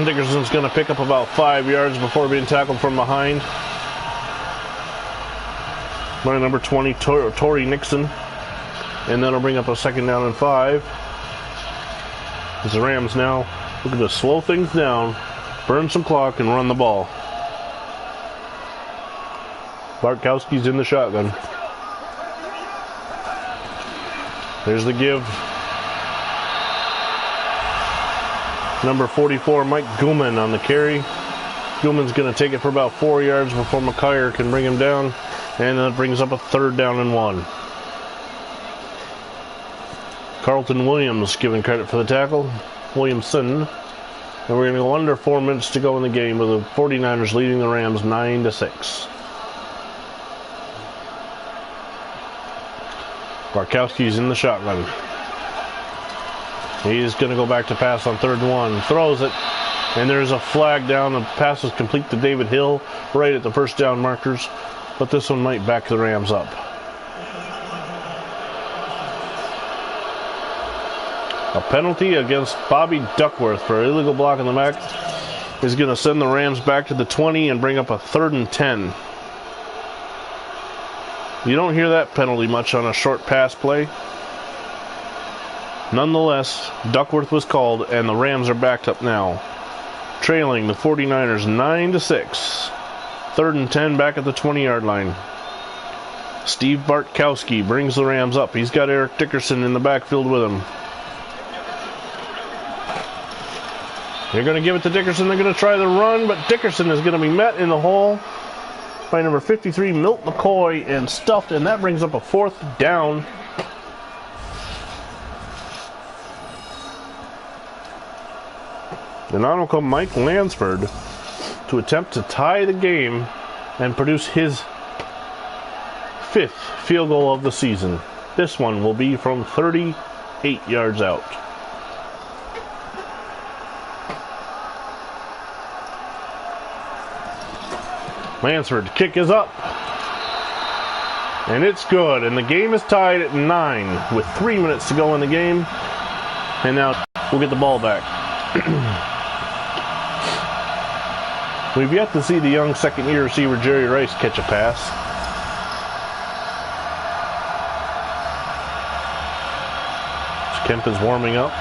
Dickerson's going to pick up about 5 yards before being tackled from behind by number 20, Torrey Nixon. And that'll bring up a second down and 5. As the Rams now looking to slow things down, burn some clock, and run the ball. Bartkowski's in the shotgun. There's the give. Number 44, Mike Gooman on the carry. Gooman's going to take it for about 4 yards before McKyer can bring him down. And that brings up a 3rd down and 1. Carlton Williams given credit for the tackle. Williamson. And we're going to go under 4 minutes to go in the game with the 49ers leading the Rams 9-6. Bartkowski's in the shotgun. He's going to go back to pass on 3rd and 1. Throws it. And there's a flag down. The pass is complete to David Hill right at the first down markers. But this one might back the Rams up. A penalty against Bobby Duckworth for illegal block in the back is going to send the Rams back to the 20 and bring up a 3rd and 10. You don't hear that penalty much on a short pass play. Nonetheless, Duckworth was called, and the Rams are backed up now, trailing the 49ers 9-6. 3rd and 10 back at the 20-yard line. Steve Bartkowski brings the Rams up. He's got Eric Dickerson in the backfield with him. They're going to give it to Dickerson. They're going to try the run, but Dickerson is going to be met in the hole by number 53, Milt McCoy, and stuffed, and that brings up a 4th down. And on will come Mike Lansford to attempt to tie the game and produce his 5th field goal of the season. This one will be from 38 yards out. Lansford, kick is up. And it's good. And the game is tied at 9 with 3 minutes to go in the game. And now we'll get the ball back. We've yet to see the young second-year receiver Jerry Rice catch a pass. Kemp is warming up.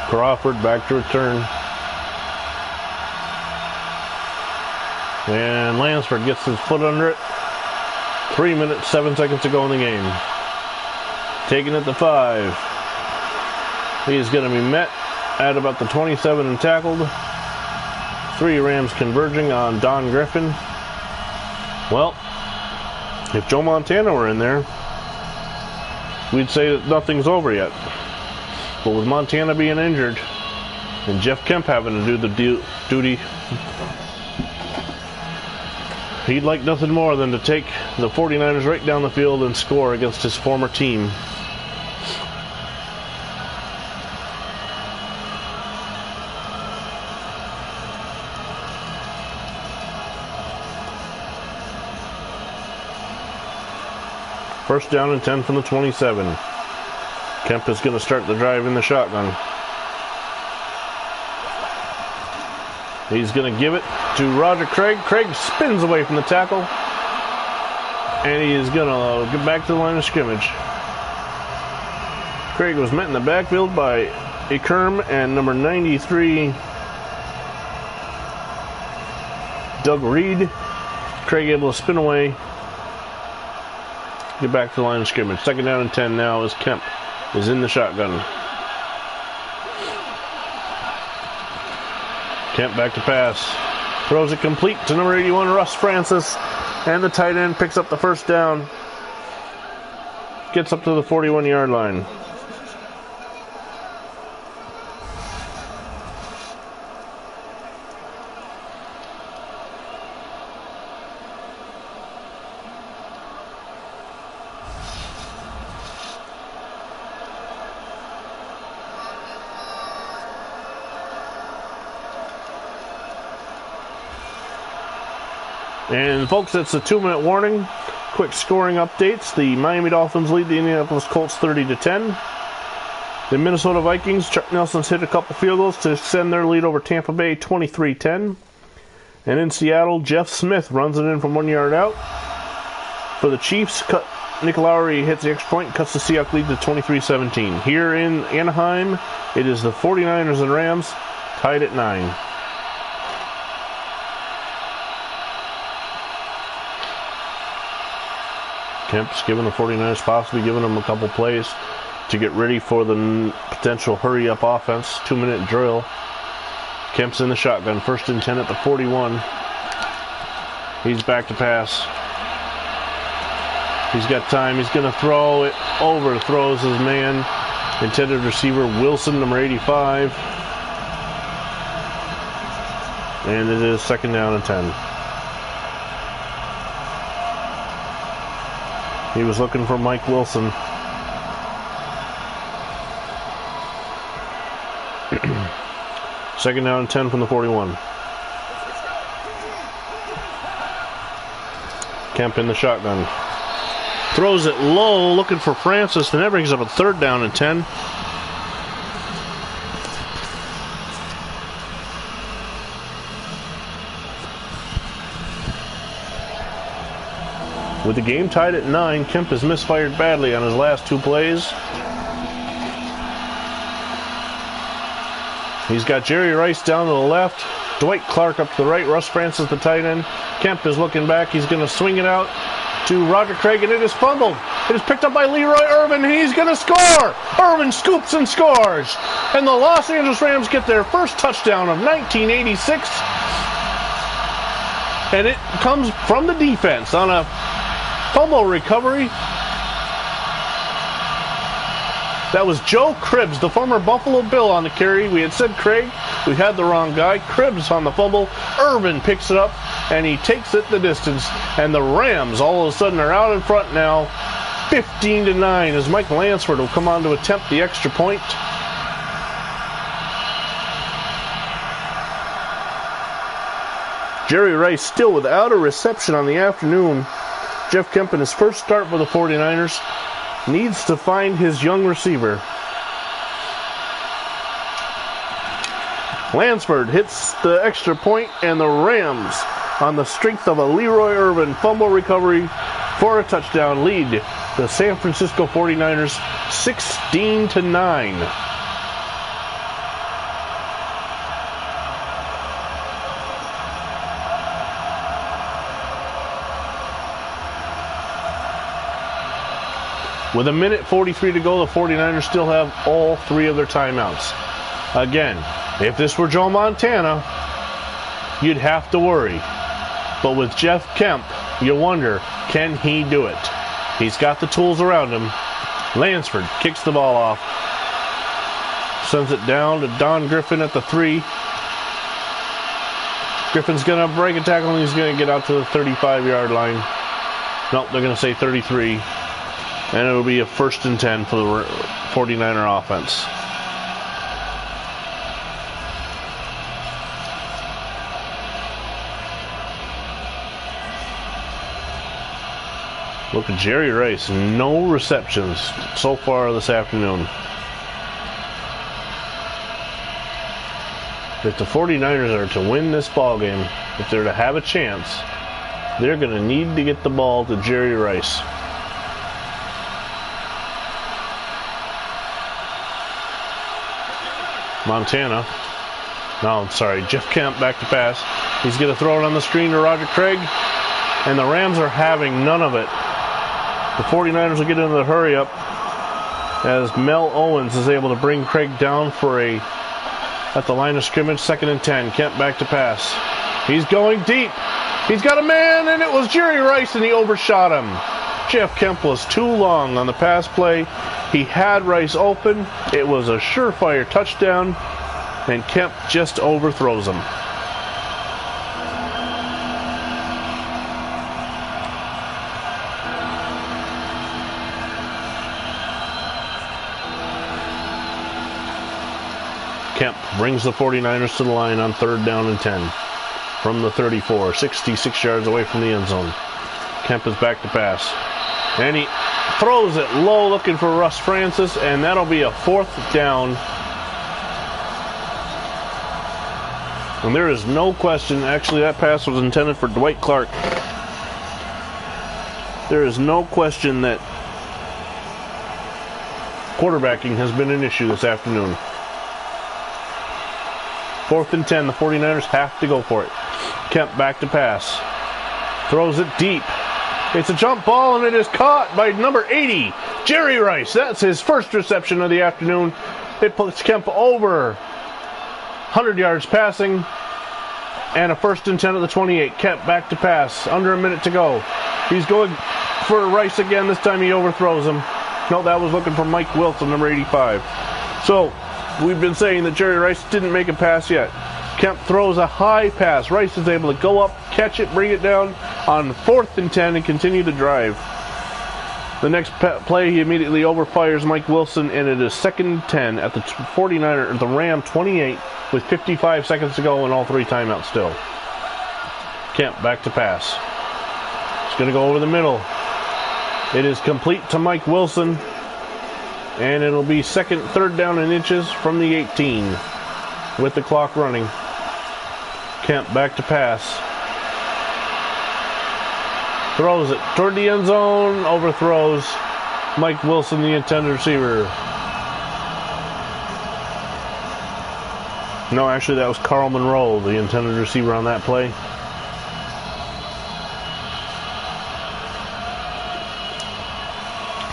Crawford back to return. And Lansford gets his foot under it. 3 minutes, 7 seconds to go in the game. Taking it to 5. He's going to be met at about the 27 and tackled. 3 Rams converging on Don Griffin. Well, if Joe Montana were in there, we'd say that nothing's over yet. But with Montana being injured and Jeff Kemp having to do the duty, he'd like nothing more than to take the 49ers right down the field and score against his former team. First down and 10 from the 27. Kemp is going to start the drive in the shotgun. He's going to give it to Roger Craig. Craig spins away from the tackle. And he is going to get back to the line of scrimmage. Craig was met in the backfield by Akerm and number 93, Doug Reed. Craig able to spin away. Get back to the line of scrimmage. 2nd down and 10 now as Kemp is in the shotgun. Kemp back to pass. Throws it complete to number 81, Russ Francis. And the tight end picks up the first down. Gets up to the 41-yard line. And folks, it's a 2-minute warning. Quick scoring updates. The Miami Dolphins lead the Indianapolis Colts 30-10. The Minnesota Vikings, Chuck Nelson's hit a couple field goals to extend their lead over Tampa Bay 23-10. And in Seattle, Jeff Smith runs it in from 1 yard out. For the Chiefs, Nick Lowry hits the extra point, cuts the Seahawks lead to 23-17. Here in Anaheim, it is the 49ers and Rams tied at 9. Kemp's giving the 49ers, possibly giving them a couple plays to get ready for the potential hurry-up offense. 2-minute drill. Kemp's in the shotgun. 1st and 10 at the 41. He's back to pass. He's got time. He's going to throw it. Overthrows his man. Intended receiver Wilson, number 85. And it is 2nd down and 10. He was looking for Mike Wilson. Second down and 10 from the 41. Kemp in the shotgun. Throws it low, looking for Francis, and that brings up a third down and 10. With the game tied at 9, Kemp has misfired badly on his last 2 plays. He's got Jerry Rice down to the left, Dwight Clark up to the right, Russ Francis the tight end. Kemp is looking back. He's going to swing it out to Roger Craig, and it is fumbled. It is picked up by Leroy Irvin, and he's going to score. Irvin scoops and scores. And the Los Angeles Rams get their first touchdown of 1986. And it comes from the defense on a fumble recovery. That was Joe Cribbs, the former Buffalo Bill, on the carry. We had said Craig. We had the wrong guy. Cribbs on the fumble. Irvin picks it up, and he takes it the distance. And the Rams all of a sudden are out in front now, 15-9, as Mike Lansford will come on to attempt the extra point. Jerry Rice still without a reception on the afternoon. Jeff Kemp in his first start for the 49ers needs to find his young receiver. Lansford hits the extra point, and the Rams, on the strength of a Leroy Irvin fumble recovery for a touchdown, lead the San Francisco 49ers 16-9. With 1:43 to go, the 49ers still have all 3 of their timeouts. Again, if this were Joe Montana, you'd have to worry. But with Jeff Kemp, you wonder, can he do it? He's got the tools around him. Lansford kicks the ball off. Sends it down to Don Griffin at the 3. Griffin's going to break a tackle, and he's going to get out to the 35-yard line. Nope, they're going to say 33. And it'll be a 1st and 10 for the 49er offense. Look at Jerry Rice, no receptions so far this afternoon. If the 49ers are to win this ball game, if they're to have a chance, they're going to need to get the ball to Jerry Rice. Montana. No, I'm sorry. Jeff Kemp back to pass. He's going to throw it on the screen to Roger Craig. And the Rams are having none of it. The 49ers will get into the hurry up as Mel Owens is able to bring Craig down for at the line of scrimmage, 2nd and 10. Kemp back to pass. He's going deep. He's got a man, and it was Jerry Rice, and he overshot him. Jeff Kemp was too long on the pass play. He had Rice open. It was a surefire touchdown, and Kemp just overthrows him. Kemp brings the 49ers to the line on 3rd down and 10 from the 34, 66 yards away from the end zone. Kemp is back to pass, and he throws it low looking for Russ Francis, and that'll be a 4th down. And there is no question, actually that pass was intended for Dwight Clark. There is no question that quarterbacking has been an issue this afternoon. 4th and 10, the 49ers have to go for it. Kemp back to pass. Throws it deep. It's a jump ball, and it is caught by number 80, Jerry Rice. That's his first reception of the afternoon. It puts Kemp over 100 yards passing, and a 1st and 10 at the 28. Kemp back to pass. Under a minute to go. He's going for Rice again. This time he overthrows him. No, that was looking for Mike Wilson, number 85. So, we've been saying that Jerry Rice didn't make a pass yet. Kemp throws a high pass. Rice is able to go up, catch it, bring it down on 4th and 10, and continue to drive. The next play, he immediately overfires Mike Wilson, and it is 2nd and 10 at the 49er, the Ram 28, with 55 seconds to go and all 3 timeouts still. Kemp back to pass. He's going to go over the middle. It is complete to Mike Wilson, and it'll be 3rd down and inches from the 18 with the clock running. Kemp back to pass. Throws it toward the end zone, overthrows Mike Wilson, the intended receiver. No, actually that was Carl Monroe, the intended receiver on that play.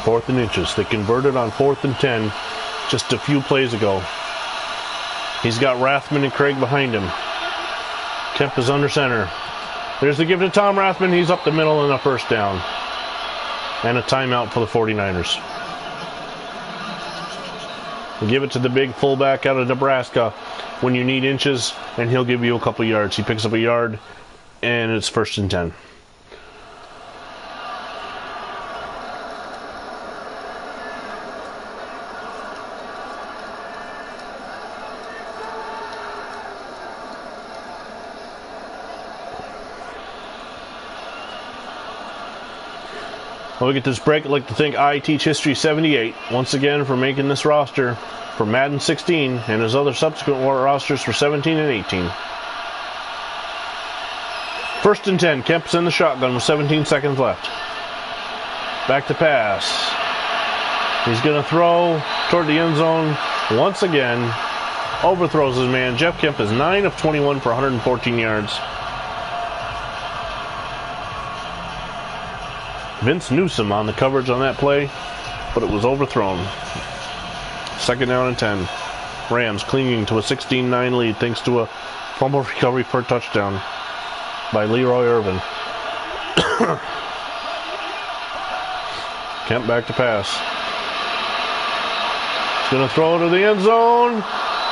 Fourth and inches. They converted on 4th and 10 just a few plays ago. He's got Rathman and Craig behind him. Kemp is under center. There's the give to Tom Rathman. He's up the middle and a 1st down. And a timeout for the 49ers. Give it to the big fullback out of Nebraska when you need inches, and he'll give you a couple yards. He picks up a yard, and it's 1st and 10. Well, we get this break. I'd like to thank I Teach History 78 once again for making this roster for Madden 16 and his other subsequent rosters for 17 and 18. 1st and 10. Kemp's in the shotgun with 17 seconds left. Back to pass. He's going to throw toward the end zone once again. Overthrows his man. Jeff Kemp is 9 of 21 for 114 yards. Vince Newsom on the coverage on that play, but it was overthrown. 2nd down and 10. Rams clinging to a 16-9 lead thanks to a fumble recovery for a touchdown by Leroy Irvin. Kemp back to pass. He's going to throw it to the end zone,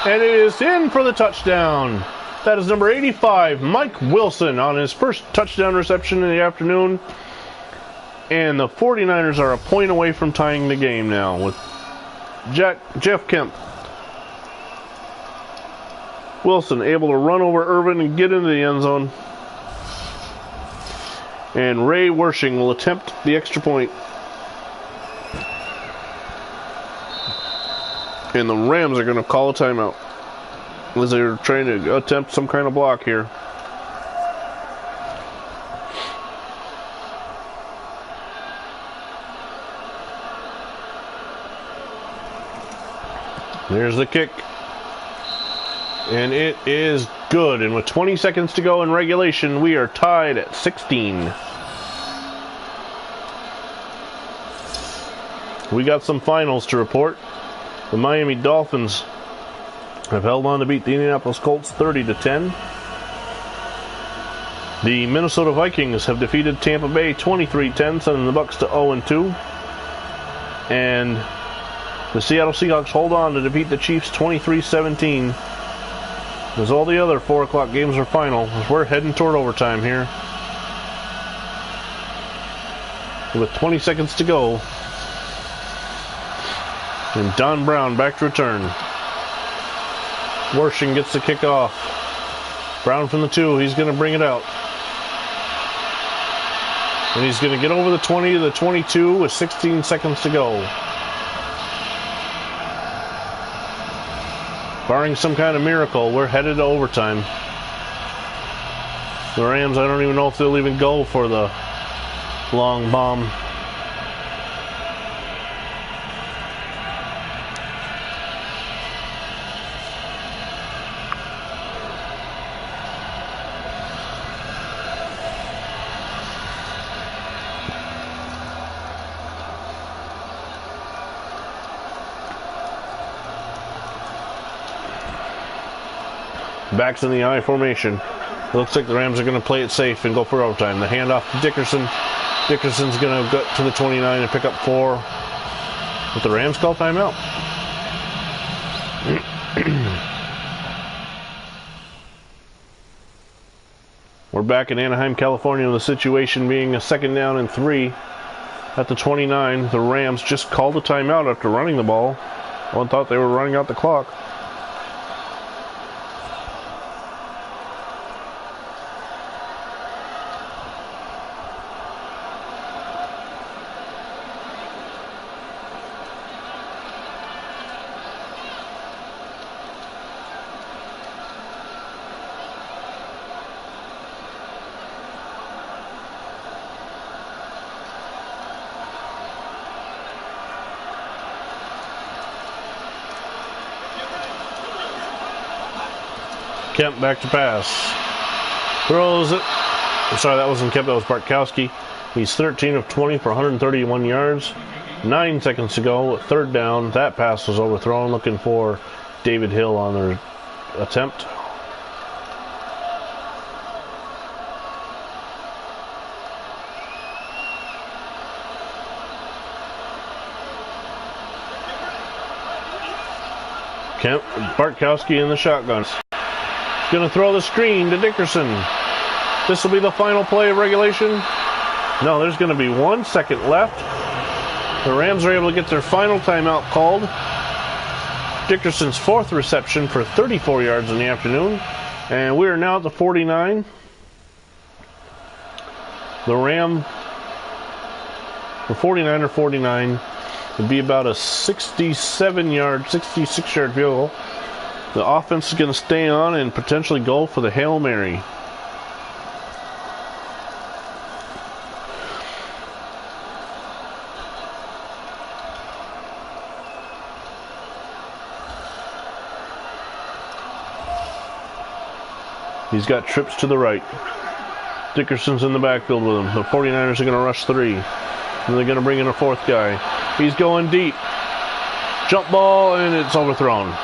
and it is in for the touchdown. That is number 85, Mike Wilson, on his first touchdown reception in the afternoon. And the 49ers are a point away from tying the game now with Jeff Kemp. Wilson able to run over Irvin and get into the end zone. And Ray Wershing will attempt the extra point. And the Rams are going to call a timeout as they're trying to attempt some kind of block here. There's the kick. And it is good. And with 20 seconds to go in regulation, we are tied at 16. We got some finals to report. The Miami Dolphins have held on to beat the Indianapolis Colts 30-10. The Minnesota Vikings have defeated Tampa Bay 23-10, sending the Bucs to 0-2. And the Seattle Seahawks hold on to defeat the Chiefs 23-17. As all the other 4 o'clock games are final, as we're heading toward overtime here. With 20 seconds to go. And Don Brown back to return. Wershing gets the kick off. Brown from the 2, he's going to bring it out. And he's going to get over the 20 to the 22 with 16 seconds to go. Barring some kind of miracle, we're headed to overtime. The Rams, I don't even know if they'll even go for the long bomb. Backs in the I formation. It looks like the Rams are going to play it safe and go for overtime. The handoff to Dickerson. Dickerson's going to go to the 29 and pick up 4. But the Rams call timeout. We're back in Anaheim, California, with the situation being a 2nd down and 3. at the 29. The Rams just called a timeout after running the ball. One thought they were running out the clock. Kemp back to pass. Throws it. I'm sorry, that wasn't Kemp, that was Bartkowski. He's 13 of 20 for 131 yards. 9 seconds to go, third down. That pass was overthrown, looking for David Hill on their attempt. Kemp, Bartkowski in the shotgun. Going to throw the screen to Dickerson. This will be the final play of regulation. No, there's going to be 1 second left. The Rams are able to get their final timeout called. Dickerson's 4th reception for 34 yards in the afternoon. And we are now at the 49. The 49er 49 would be about a 66-yard field goal. The offense is going to stay on and potentially go for the Hail Mary. He's got trips to the right. Dickerson's in the backfield with him. The 49ers are going to rush 3. And they're going to bring in a 4th guy. He's going deep. Jump ball, and it's overthrown.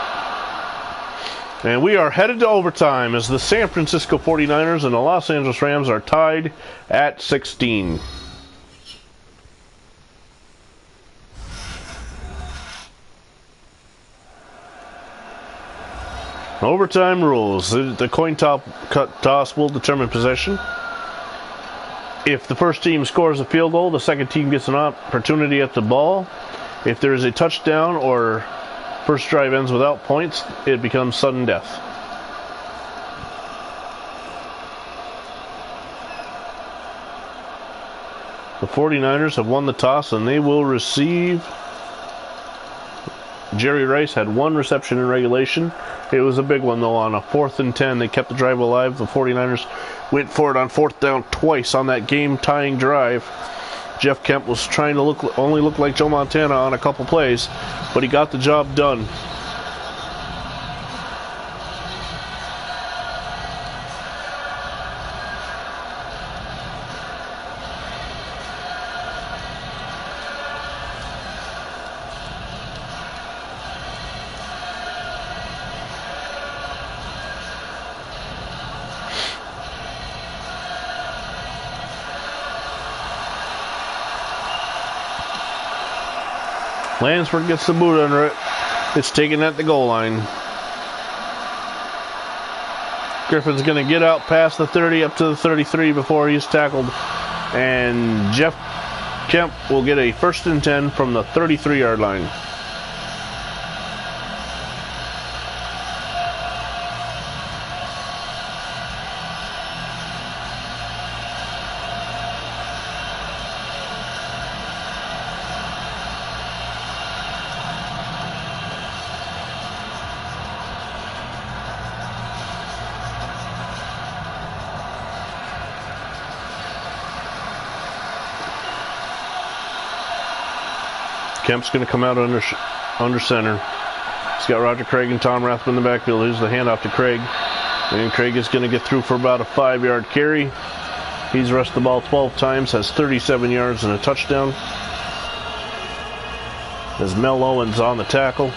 And we are headed to overtime as the San Francisco 49ers and the Los Angeles Rams are tied at 16. Overtime rules. The coin toss will determine possession. If the first team scores a field goal, the second team gets an opportunity at the ball. If there is a touchdown or first drive ends without points, it becomes sudden death. The 49ers have won the toss and they will receive. Jerry Rice had 1 reception in regulation. It was a big one though. On a 4th and 10, they kept the drive alive. The 49ers went for it on 4th down twice on that game-tying drive. Jeff Kemp was trying to only look like Joe Montana on a couple plays, but he got the job done. Lansford gets the boot under it. It's taken at the goal line. Griffin's going to get out past the 30 up to the 33 before he's tackled. And Jeff Kemp will get a 1st and 10 from the 33-yard line. Kemp's going to come out under center. He's got Roger Craig and Tom Rathman in the backfield. Here's the handoff to Craig. And Craig is going to get through for about a 5-yard carry. He's rushed the ball 12 times, has 37 yards and a touchdown. As Mel Owens on the tackle.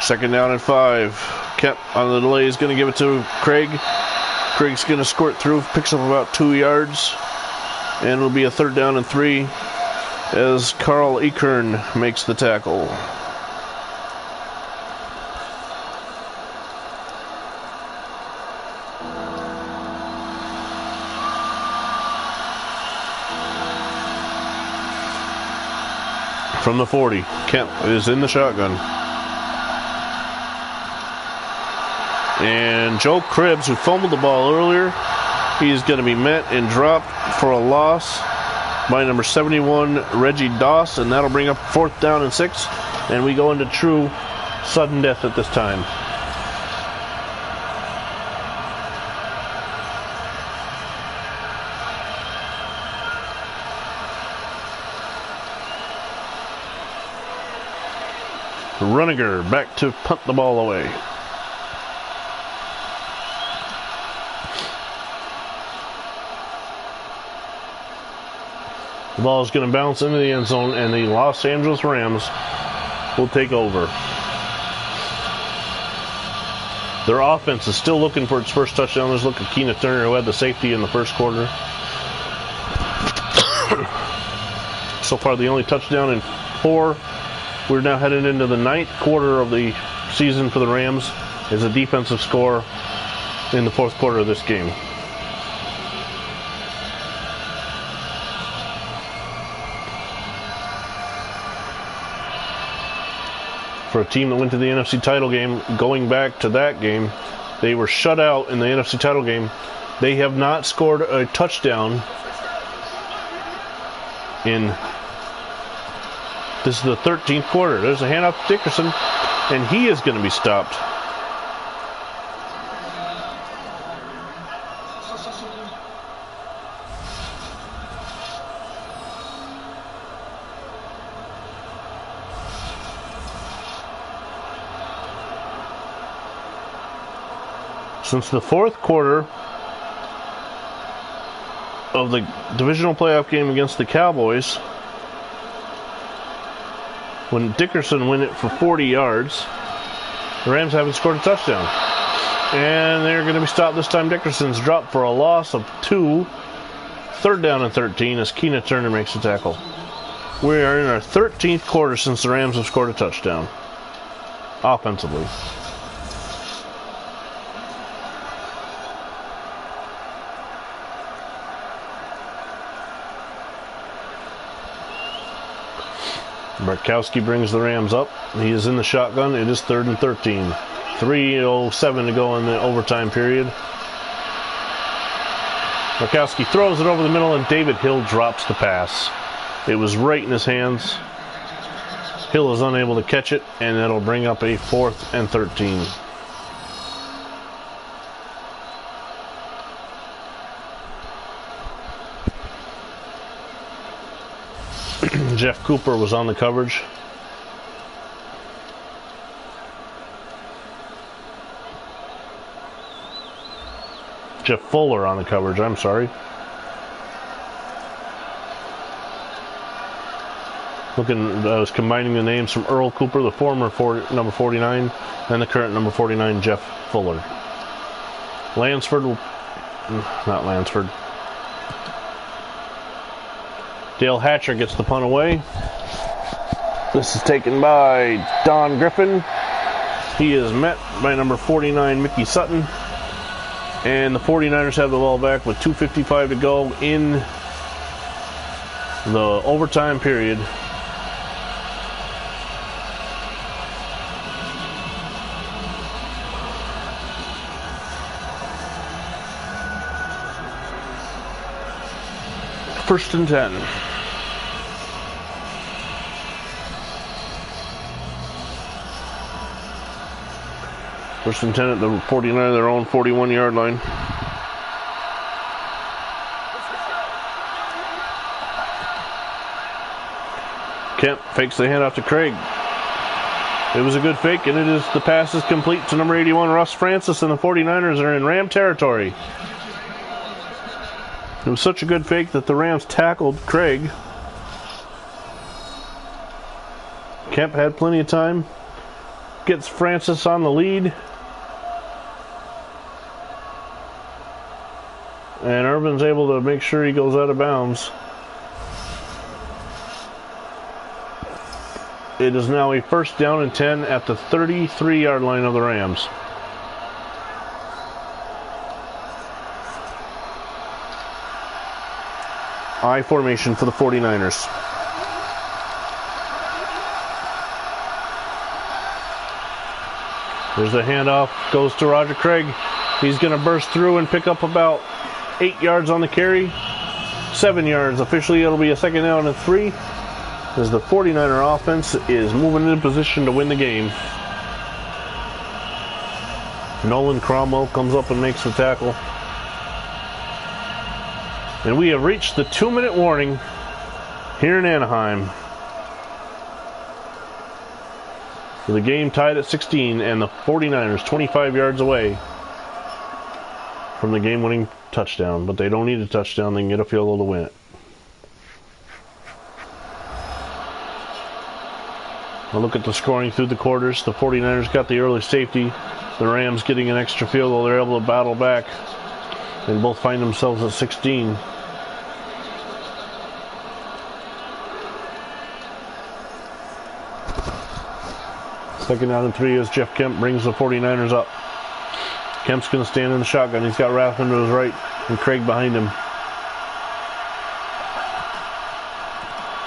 Second down and 5. Kemp on the delay is going to give it to Craig. Craig's going to squirt through, picks up about 2 yards. And it'll be a 3rd down and 3. as Carl Ekern makes the tackle. From the 40, Kemp is in the shotgun. And Joe Cribbs, who fumbled the ball earlier, he's going to be met and dropped for a loss by number 71, Reggie Doss, and that'll bring up 4th down and 6, and we go into true sudden death at this time. Runniger back to punt the ball away. The ball is going to bounce into the end zone, and the Los Angeles Rams will take over. Their offense is still looking for its first touchdown. Let's look at Keena Turner, who had the safety in the first quarter. So far, the only touchdown in 4. We're now headed into the 9th quarter of the season for the Rams as a defensive score in the 4th quarter of this game. For a team that went to the NFC title game, going back to that game, they were shut out in the NFC title game. They have not scored a touchdown in, this is the 13th quarter. There's a handoff to Dickerson, and he is going to be stopped. Since the 4th quarter of the divisional playoff game against the Cowboys, when Dickerson went it for 40 yards, the Rams haven't scored a touchdown. And they're going to be stopped this time. Dickerson's dropped for a loss of 2. 3rd down and 13 as Keena Turner makes the tackle. We are in our 13th quarter since the Rams have scored a touchdown offensively. Bartkowski brings the Rams up. He is in the shotgun. It is 3rd and 13. 3:07 to go in the overtime period. Bartkowski throws it over the middle, and David Hill drops the pass. It was right in his hands. Hill is unable to catch it, and that'll bring up a 4th and 13. Jeff Cooper was on the coverage. Jeff Fuller on the coverage, I'm sorry. I was combining the names from Earl Cooper, the former number 49, and the current number 49, Jeff Fuller. Not Lansford. Dale Hatcher gets the punt away. This is taken by Don Griffin. He is met by number 49, Mickey Sutton. And the 49ers have the ball back with 2:55 to go in the overtime period. First and 10. First and 10 at the 49, their own 41-yard line. Kemp fakes the handoff to Craig. It was a good fake, and the pass is complete to number 81, Russ Francis, and the 49ers are in Ram territory. It was such a good fake that the Rams tackled Craig. Kemp had plenty of time. Gets Francis on the lead. And Irvin's able to make sure he goes out of bounds. It is now a first down and 10 at the 33-yard line of the Rams. I formation for the 49ers. There's a handoff, goes to Roger Craig. He's going to burst through and pick up about 8 yards on the carry. 7 yards. Officially, it'll be a second down and 3 as the 49er offense is moving into position to win the game. Nolan Cromwell comes up and makes the tackle. And we have reached the 2-minute warning here in Anaheim. With the game tied at 16 and the 49ers 25 yards away from the game-winning touchdown. But they don't need a touchdown. They can get a field goal to win it. A look at the scoring through the quarters. The 49ers got the early safety. The Rams getting an extra field goal. They're able to battle back and both find themselves at 16. Second down and 3 as Jeff Kemp brings the 49ers up. Kemp's going to stand in the shotgun. He's got Rathman to his right and Craig behind him.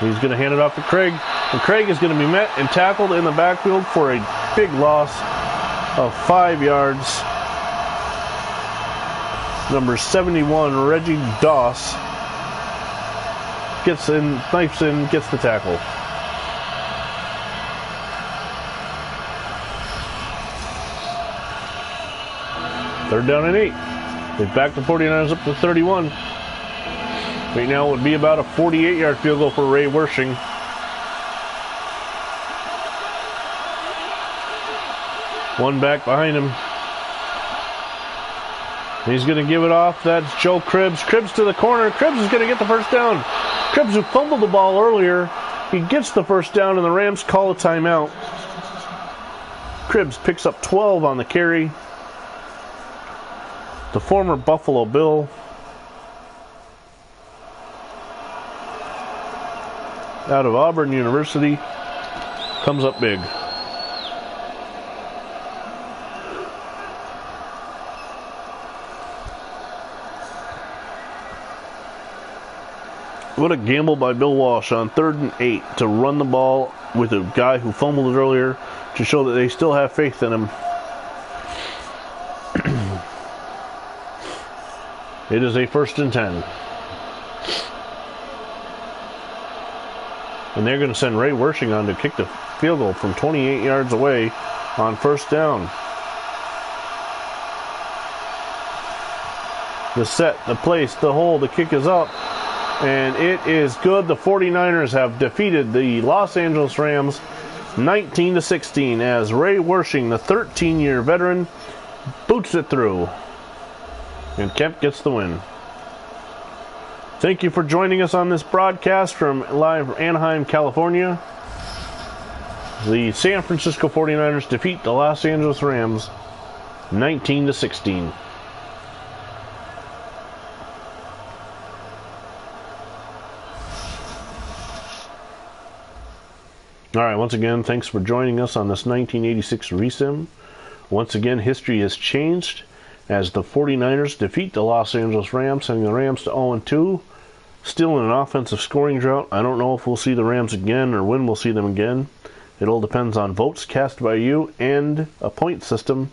He's going to hand it off to Craig. And Craig is going to be met and tackled in the backfield for a big loss of 5 yards. Number 71, Reggie Doss, gets in, knifes in, gets the tackle. Third down and 8. They've backed the 49ers up to 31. Right now it would be about a 48-yard field goal for Ray Wersching. One back behind him. He's going to give it off. That's Joe Cribbs. Cribbs to the corner. Cribbs is going to get the first down. Cribbs, who fumbled the ball earlier, he gets the first down, and the Rams call a timeout. Cribbs picks up 12 on the carry. The former Buffalo Bill. Out of Auburn University. Comes up big. What a gamble by Bill Walsh on 3rd and 8 to run the ball with a guy who fumbled it earlier to show that they still have faith in him. It is a 1st and 10. And they're going to send Ray Wersching on to kick the field goal from 28 yards away on 1st down. The set, the place, the hole, the kick is up. And it is good. The 49ers have defeated the Los Angeles Rams 19-16 as Ray Wersching, the 13-year veteran, boots it through. And Kemp gets the win. Thank you for joining us on this broadcast from live Anaheim, California. The San Francisco 49ers defeat the Los Angeles Rams 19-16. All right, once again, thanks for joining us on this 1986 resim. Once again, history has changed as the 49ers defeat the Los Angeles Rams, sending the Rams to 0-2. Still in an offensive scoring drought. I don't know if we'll see the Rams again or when we'll see them again. It all depends on votes cast by you and a point system.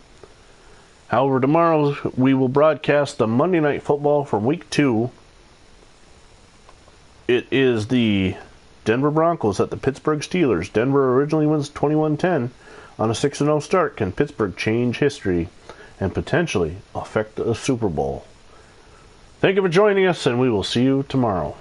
However, tomorrow we will broadcast the Monday Night Football from Week 2. It is the Denver Broncos at the Pittsburgh Steelers. Denver originally wins 21-10 on a 6-0 start. Can Pittsburgh change history and potentially affect a Super Bowl? Thank you for joining us, and we will see you tomorrow.